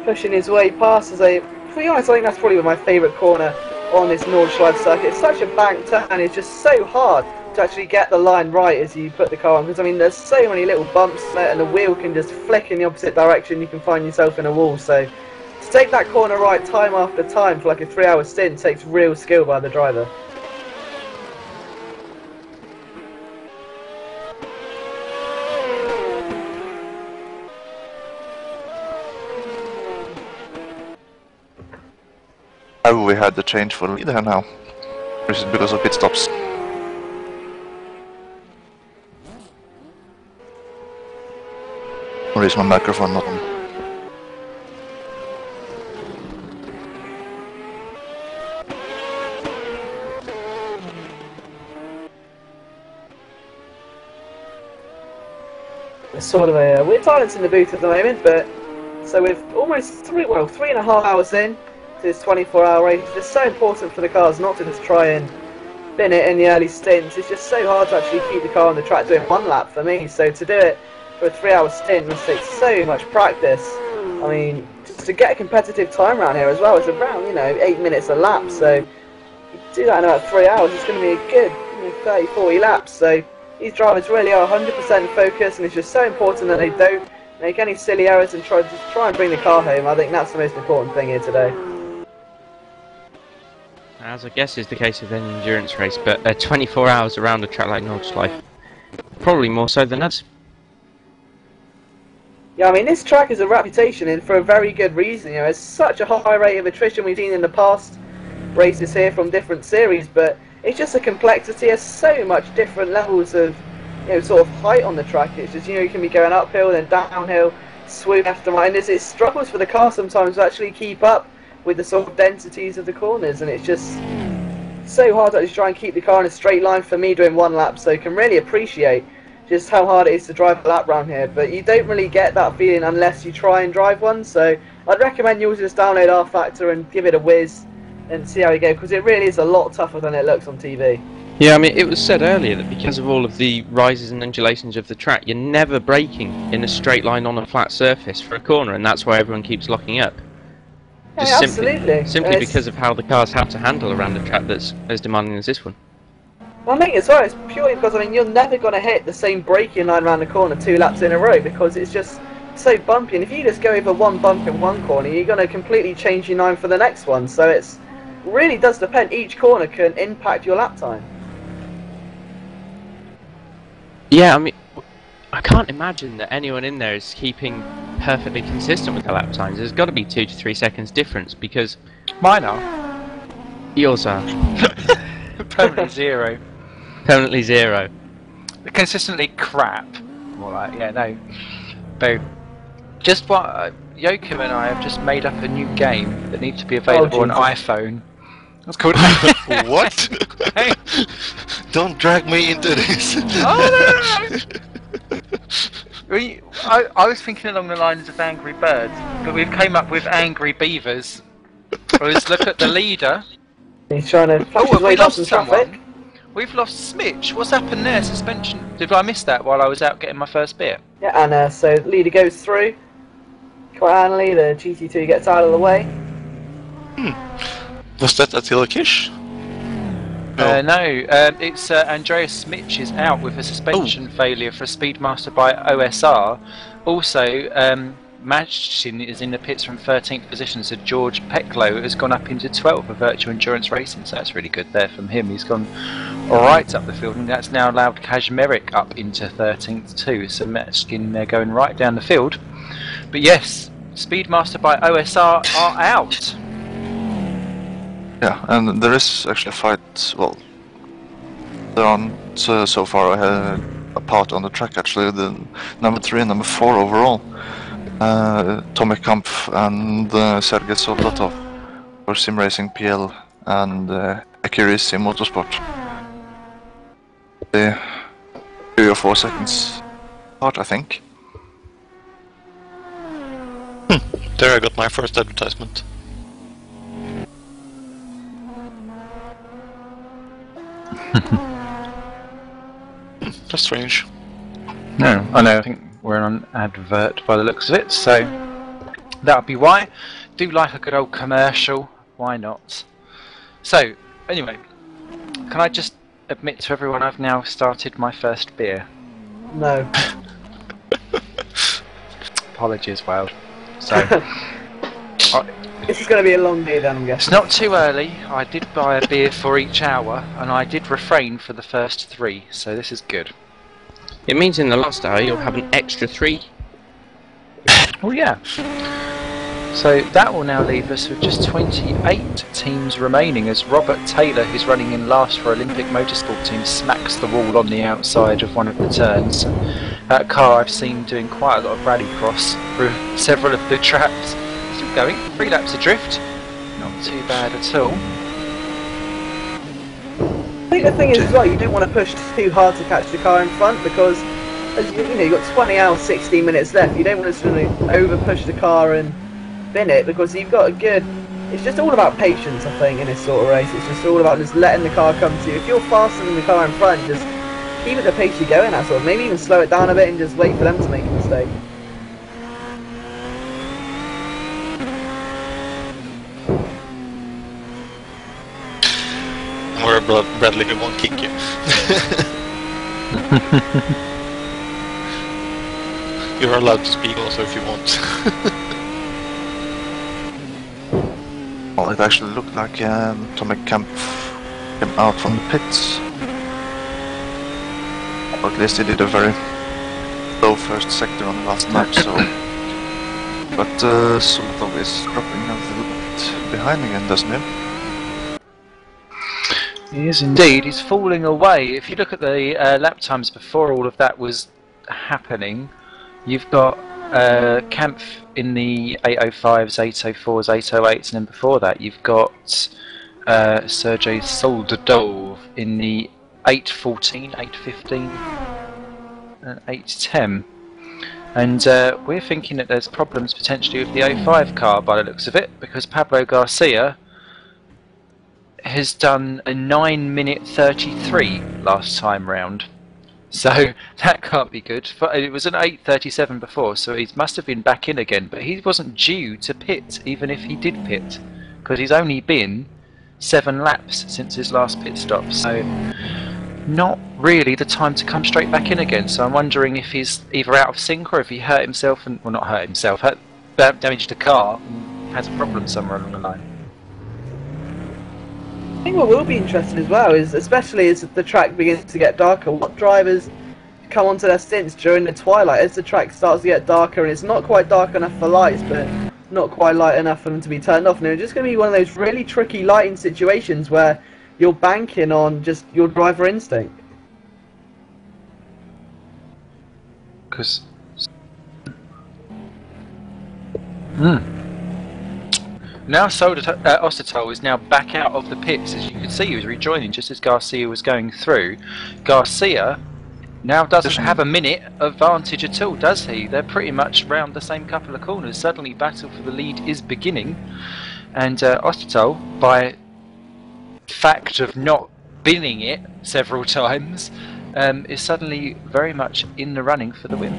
pushing his way past. To be honest, I think that's probably my favourite corner on this Nordschleife circuit. It's such a bank turn, and it's just so hard to actually get the line right as you put the car on. Because I mean, there's so many little bumps there, and the wheel can just flick in the opposite direction. You can find yourself in a wall. So to take that corner right time after time for like a 3-hour stint takes real skill by the driver. Have we had the change for leader now? Or is it because of pit stops? Or is my microphone not on? It's sort of a weird silence in the booth at the moment, but so with almost 3.5 hours in to this 24-hour race, it's just so important for the cars not to just try and bin it in the early stints. It's just so hard to actually keep the car on the track doing one lap for me. So to do it for a 3-hour stint must take so much practice. I mean, just to get a competitive time around here as well, it's around 8 minutes a lap. So you do that in about 3 hours, it's going to be a good 30-40 laps. So these drivers really are 100% focused, and it's just so important that they don't make any silly errors and try and bring the car home. I think that's the most important thing here today. As I guess is the case with any endurance race, but 24 hours around a track like Nordschleife, probably more so than us. Yeah, I mean, this track has a reputation and for a very good reason. There's such a high rate of attrition we've seen in the past races here from different series, but it's just a complexity. There's so much different levels of sort of height on the track. It's just you can be going uphill, then downhill, swoop left and right, and it struggles for the car sometimes to actually keep up with the sort of densities of the corners, and it's just so hard to actually try and keep the car in a straight line for me doing one lap. So you can really appreciate just how hard it is to drive a lap round here, but you don't really get that feeling unless you try and drive one. So I'd recommend you just download R Factor and give it a whiz and see how you go, because it really is a lot tougher than it looks on TV. Yeah, I mean, it was said earlier that because of all of the rises and undulations of the track, you're never braking in a straight line on a flat surface for a corner, and that's why everyone keeps locking up. Just simply because of how the cars have to handle around a track that's as demanding as this one. Well, I think as well, it's purely because you're never going to hit the same braking line around the corner 2 laps in a row, because it's just so bumpy. And if you just go over one bump in one corner, you're going to completely change your line for the next one. So it really does depend. Each corner can impact your lap time. Yeah, I mean, I can't imagine that anyone in there is keeping perfectly consistent with the lap times. There's got to be 2 to 3 seconds difference, because mine are. Yours are. Permanently 0. Permanently 0. Consistently crap. More like, yeah, no. But just what Joachim and I have just made up a new game that needs to be available on iPhone. That's called. What? Don't drag me into this. Oh, no. I was thinking along the lines of Angry Birds, but we've came up with Angry Beavers. Let's look at the leader. He's trying to flash his way past the traffic. We've lost Smitch. What's happened there? Suspension. Did I miss that while I was out getting my first beer? Yeah, and so the leader goes through. Quite handily, the GT2 gets out of the way. Was that Attila Kish? No, it's Andreas Smitch is out with a suspension failure for a Speedmaster by OSR. Also, Machin is in the pits from 13th position, so George Peklo has gone up into 12th for Virtual Endurance Racing, so that's really good there from him. He's gone right up the field, and that's now allowed Kazmierek up into 13th too, so Machin they're going right down the field. But yes, Speedmaster by OSR are out. Yeah, and there is actually a fight. Well, there aren't so far apart on the track actually. The number 3 and number 4 overall. Tommy Kampf and Sergei Soldatov for Sim Racing PL and Accuracy Motorsport. 3 or 4 seconds apart, I think. There I got my first advertisement. That's strange. No, I know, I think we're on an advert by the looks of it, so that would be why. Do like a good old commercial, why not? So, anyway, can I just admit to everyone I've now started my first beer? No. Apologies, Wild. So, this is going to be a long day then, I'm guessing. It's not too early. I did buy a beer for each hour, and I did refrain for the first 3, so this is good. It means in the last hour you'll have an extra 3. Oh yeah. So that will now leave us with just 28 teams remaining as Robert Taylor, who's running in last for Olympic Motorsport Team, smacks the wall on the outside of one of the turns. That car I've seen doing quite a lot of rallycross through several of the traps. Still going, 3 laps adrift. Not too bad at all. I think the thing is as well, you don't want to push too hard to catch the car in front because, as you know, you've got 20 hours, 16 minutes left. You don't want to sort of over push the car and bin it because you've got a good. It's just all about patience, I think, in this sort of race. It's just all about just letting the car come to you. If you're faster than the car in front, just keep it the pace you're going at, sort of. Maybe even slow it down a bit and just wait for them to make a mistake. Or Bradley won't kick you. You're allowed to speak also if you want. Well, it actually looked like Tommy Kampf came out from the pits. Or at least he did a very low first sector on the last lap, so... But Soldatov is dropping a little bit behind again, doesn't he? He is indeed. He's falling away. If you look at the lap times before all of that was happening, you've got Kampf in the 805s, 804s, 808s, and then before that you've got Sergei Soldatov in the 814, 815, and 810. And we're thinking that there's problems potentially with the 05 car by the looks of it, because Pablo Garcia has done a 9-minute 33 last time round. So that can't be good. It was an 8:37 before, so he must have been back in again, but he wasn't due to pit, even if he did pit, because he's only been 7 laps since his last pit stop, so not really the time to come straight back in again. So I'm wondering if he's either out of sync or if he hurt himself, and well, not hurt himself, damaged the car and has a problem somewhere along the line. I think what will be interesting as well is, especially as the track begins to get darker, what drivers come onto their stints during the twilight as the track starts to get darker and it's not quite dark enough for lights, but not quite light enough for them to be turned off. And it's just going to be one of those really tricky lighting situations where you're banking on just your driver instinct. Because... Now Ostotol is now back out of the pits. As you can see, he was rejoining just as Garcia was going through. Garcia now doesn't have a minute advantage at all, does he? They're pretty much round the same couple of corners. Suddenly battle for the lead is beginning, and Ostotol, by fact of not binning it several times, is suddenly very much in the running for the win.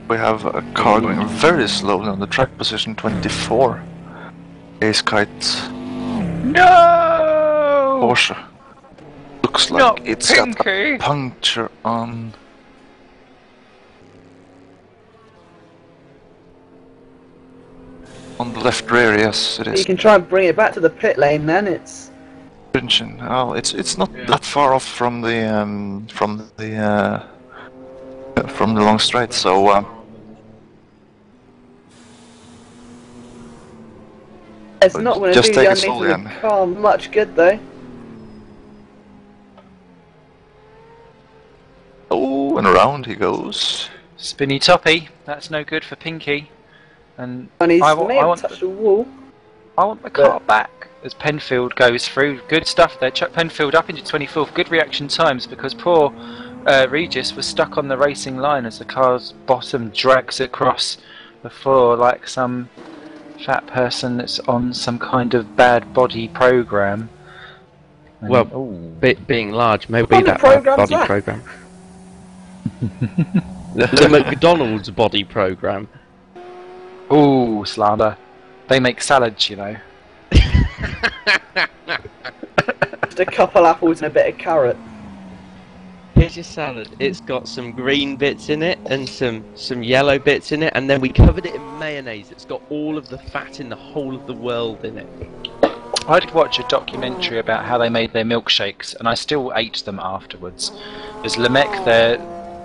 We have a car going very slowly on the track, position 24. Ace Kite. No! Porsche. Looks like Not it's Pinky. got a puncture on the left rear. Yes, it is. You can try and bring it back to the pit lane. Then it's. Oh, it's not that far off from the long straight. So. It's not going to do the underneath of the car much good though. Oh, and around he goes. Spinny toppy. That's no good for Pinky. And he's I want touched the wall. I want the car back as Penfield goes through. Good stuff there. Chuck Penfield up into 24th. Good reaction times because poor Regis was stuck on the racing line as the car's bottom drags across the floor like some fat person that's on some kind of bad body program. And, well, being large, maybe that body program. The McDonald's body program. Ooh, slander. They make salads, you know. Just a couple apples and a bit of carrot. Here's your salad. It's got some green bits in it and some yellow bits in it, and then we covered it in mayonnaise. It's got all of the fat in the whole of the world in it. I did watch a documentary about how they made their milkshakes, and I still ate them afterwards. There's Lemec there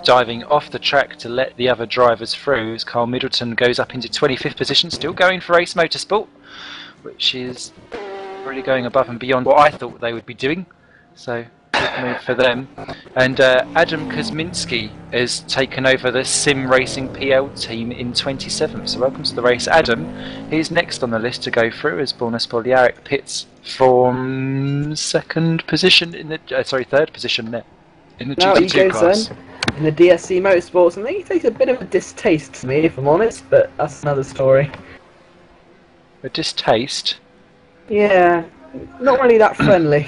diving off the track to let the other drivers through as Carl Middleton goes up into 25th position, still going for Ace Motorsport, which is really going above and beyond what I thought they would be doing. So, good move for them. And Adam Kosminski has taken over the Sim Racing PL team in 27th. So welcome to the race, Adam. He's next on the list to go through as Borna Spoljaric pits from third position in the GT2 class. Then, in the DSC Motorsports, and I think he takes a bit of a distaste to me, if I'm honest, but that's another story. A distaste? Yeah, not really that friendly.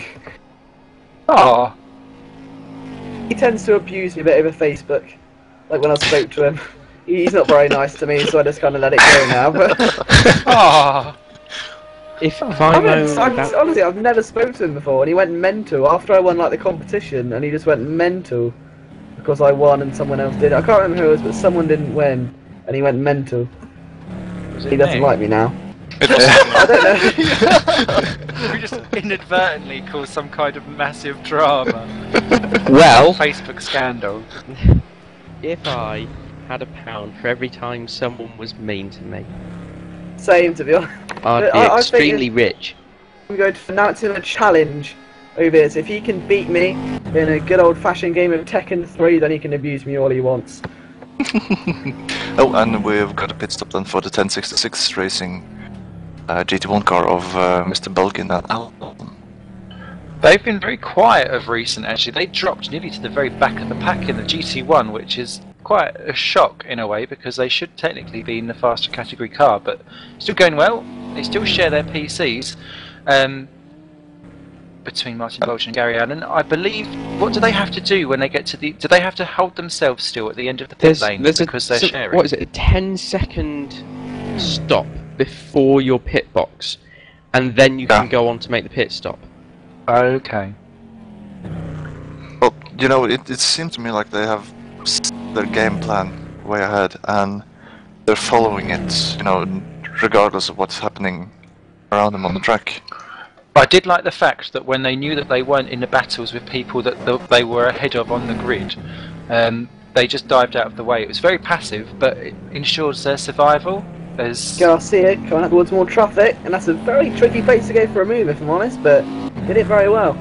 Oh. He tends to abuse me a bit over Facebook, like when I spoke to him. He's not very nice to me, so I just kind of let it go now. But oh. Honestly, I've never spoken to him before, and he went mental after I won like the competition, and he just went mental because I won and someone else did. I can't remember who it was, but someone didn't win, and he went mental. He doesn't like me now. I don't know. We just inadvertently caused some kind of massive drama. Well, Facebook scandal. If I had £1 for every time someone was mean to me, same to be honest. I'd be extremely rich. I'm going to announce him a challenge over this. If he can beat me in a good old-fashioned game of Tekken 3, then he can abuse me all he wants. Oh, and we've got a pit stop then for the 1066 Racing GT1 car of Mr. Belgin and Alton. They've been very quiet of recent, actually. They dropped nearly to the very back of the pack in the GT1, which is quite a shock in a way, because they should technically be in the faster category car, but still going well. They still share their PCs between Martin Bolger and Gary Allen. I believe, what do they have to do when they get to the... Do they have to hold themselves still at the end of the pit lane because they're sharing? What is it, a 10-second stop before your pit box, and then you can go on to make the pit stop? Okay. Well, you know, it seems to me like they have their game plan way ahead, and they're following it, you know, regardless of what's happening around them on the track. I did like the fact that when they knew that they weren't in the battles with people that they were ahead of on the grid, they just dived out of the way. It was very passive, but it ensures their survival. As Garcia coming up towards more traffic, and that's a very tricky place to go for a move, if I'm honest, but did it very well.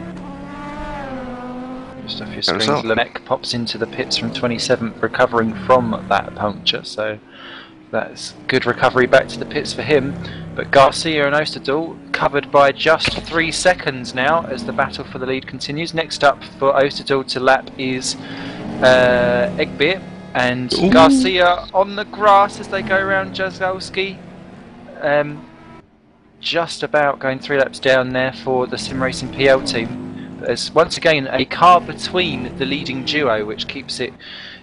Just off your screen, Lemec pops into the pits from 27th, recovering from that puncture, so that's good recovery back to the pits for him. But Garcia and Osterdahl covered by just 3 seconds now as the battle for the lead continues. Next up for Osterdahl to lap is Egbeer and Garcia on the grass as they go around Jazowski. Just about going 3 laps down there for the Sim Racing PL team. There's once again a car between the leading duo, which keeps it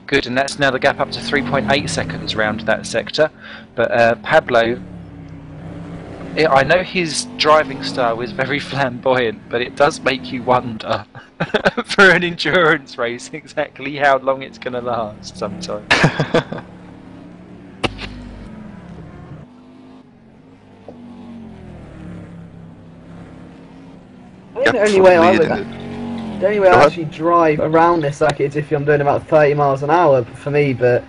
good, and that's now the gap up to 3.8 seconds round that sector. But Pablo, I know his driving style is very flamboyant, but it does make you wonder for an endurance race exactly how long it's going to last sometimes. I think the only way I actually drive around this circuit is if I'm doing about 30 miles an hour for me, but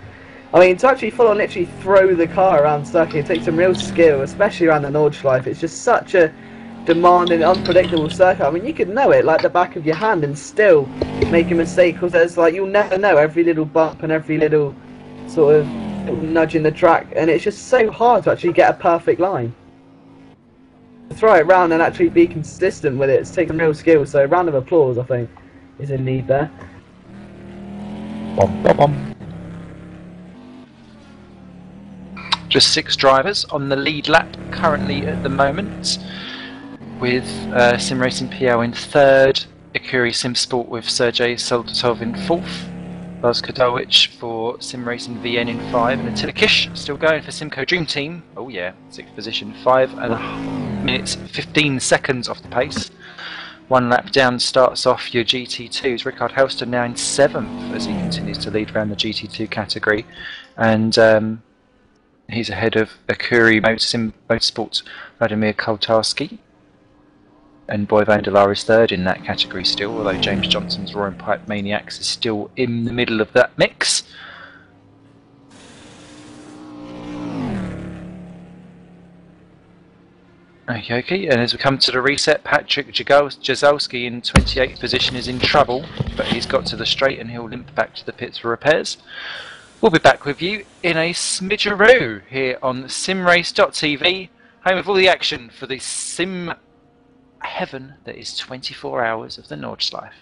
I mean, to actually full on literally throw the car around the circuit, it takes some real skill, especially around the Nordschleife. It's just such a demanding, unpredictable circuit. I mean, you could know it like the back of your hand and still make a mistake, because there's like, you'll never know every little bump and every little sort of nudging the track, and it's just so hard to actually get a perfect line. To throw it round and actually be consistent with it, it's taken real skill, so a round of applause, I think, is in need there. Bom, bom, bom. Just 6 drivers on the lead lap currently at the moment, with Sim Racing PL in 3rd, Akuri Sim Sport with Sergej Soldatov in 4th, Lars Kadowicz for Sim Racing VN in 5, and Attila Kish still going for Simco Dream Team. Oh yeah, 6th position, 5 minutes 15 seconds off the pace. 1 lap down starts off your GT2s. Rickard Helston now in 7th as he continues to lead around the GT2 category, and he's ahead of Akuri Motorsports Vladimir Koltarski. And Boy Vandelar is 3rd in that category still, although James Johnson's Roaring Pipe Maniacs is still in the middle of that mix. Okay, and as we come to the reset, Patrick Jazowski in 28th position is in trouble, but he's got to the straight and he'll limp back to the pits for repairs. We'll be back with you in a smidgeroo here on simrace.tv, home of all the action for the sim heaven that is 24 hours of the Nordschleife.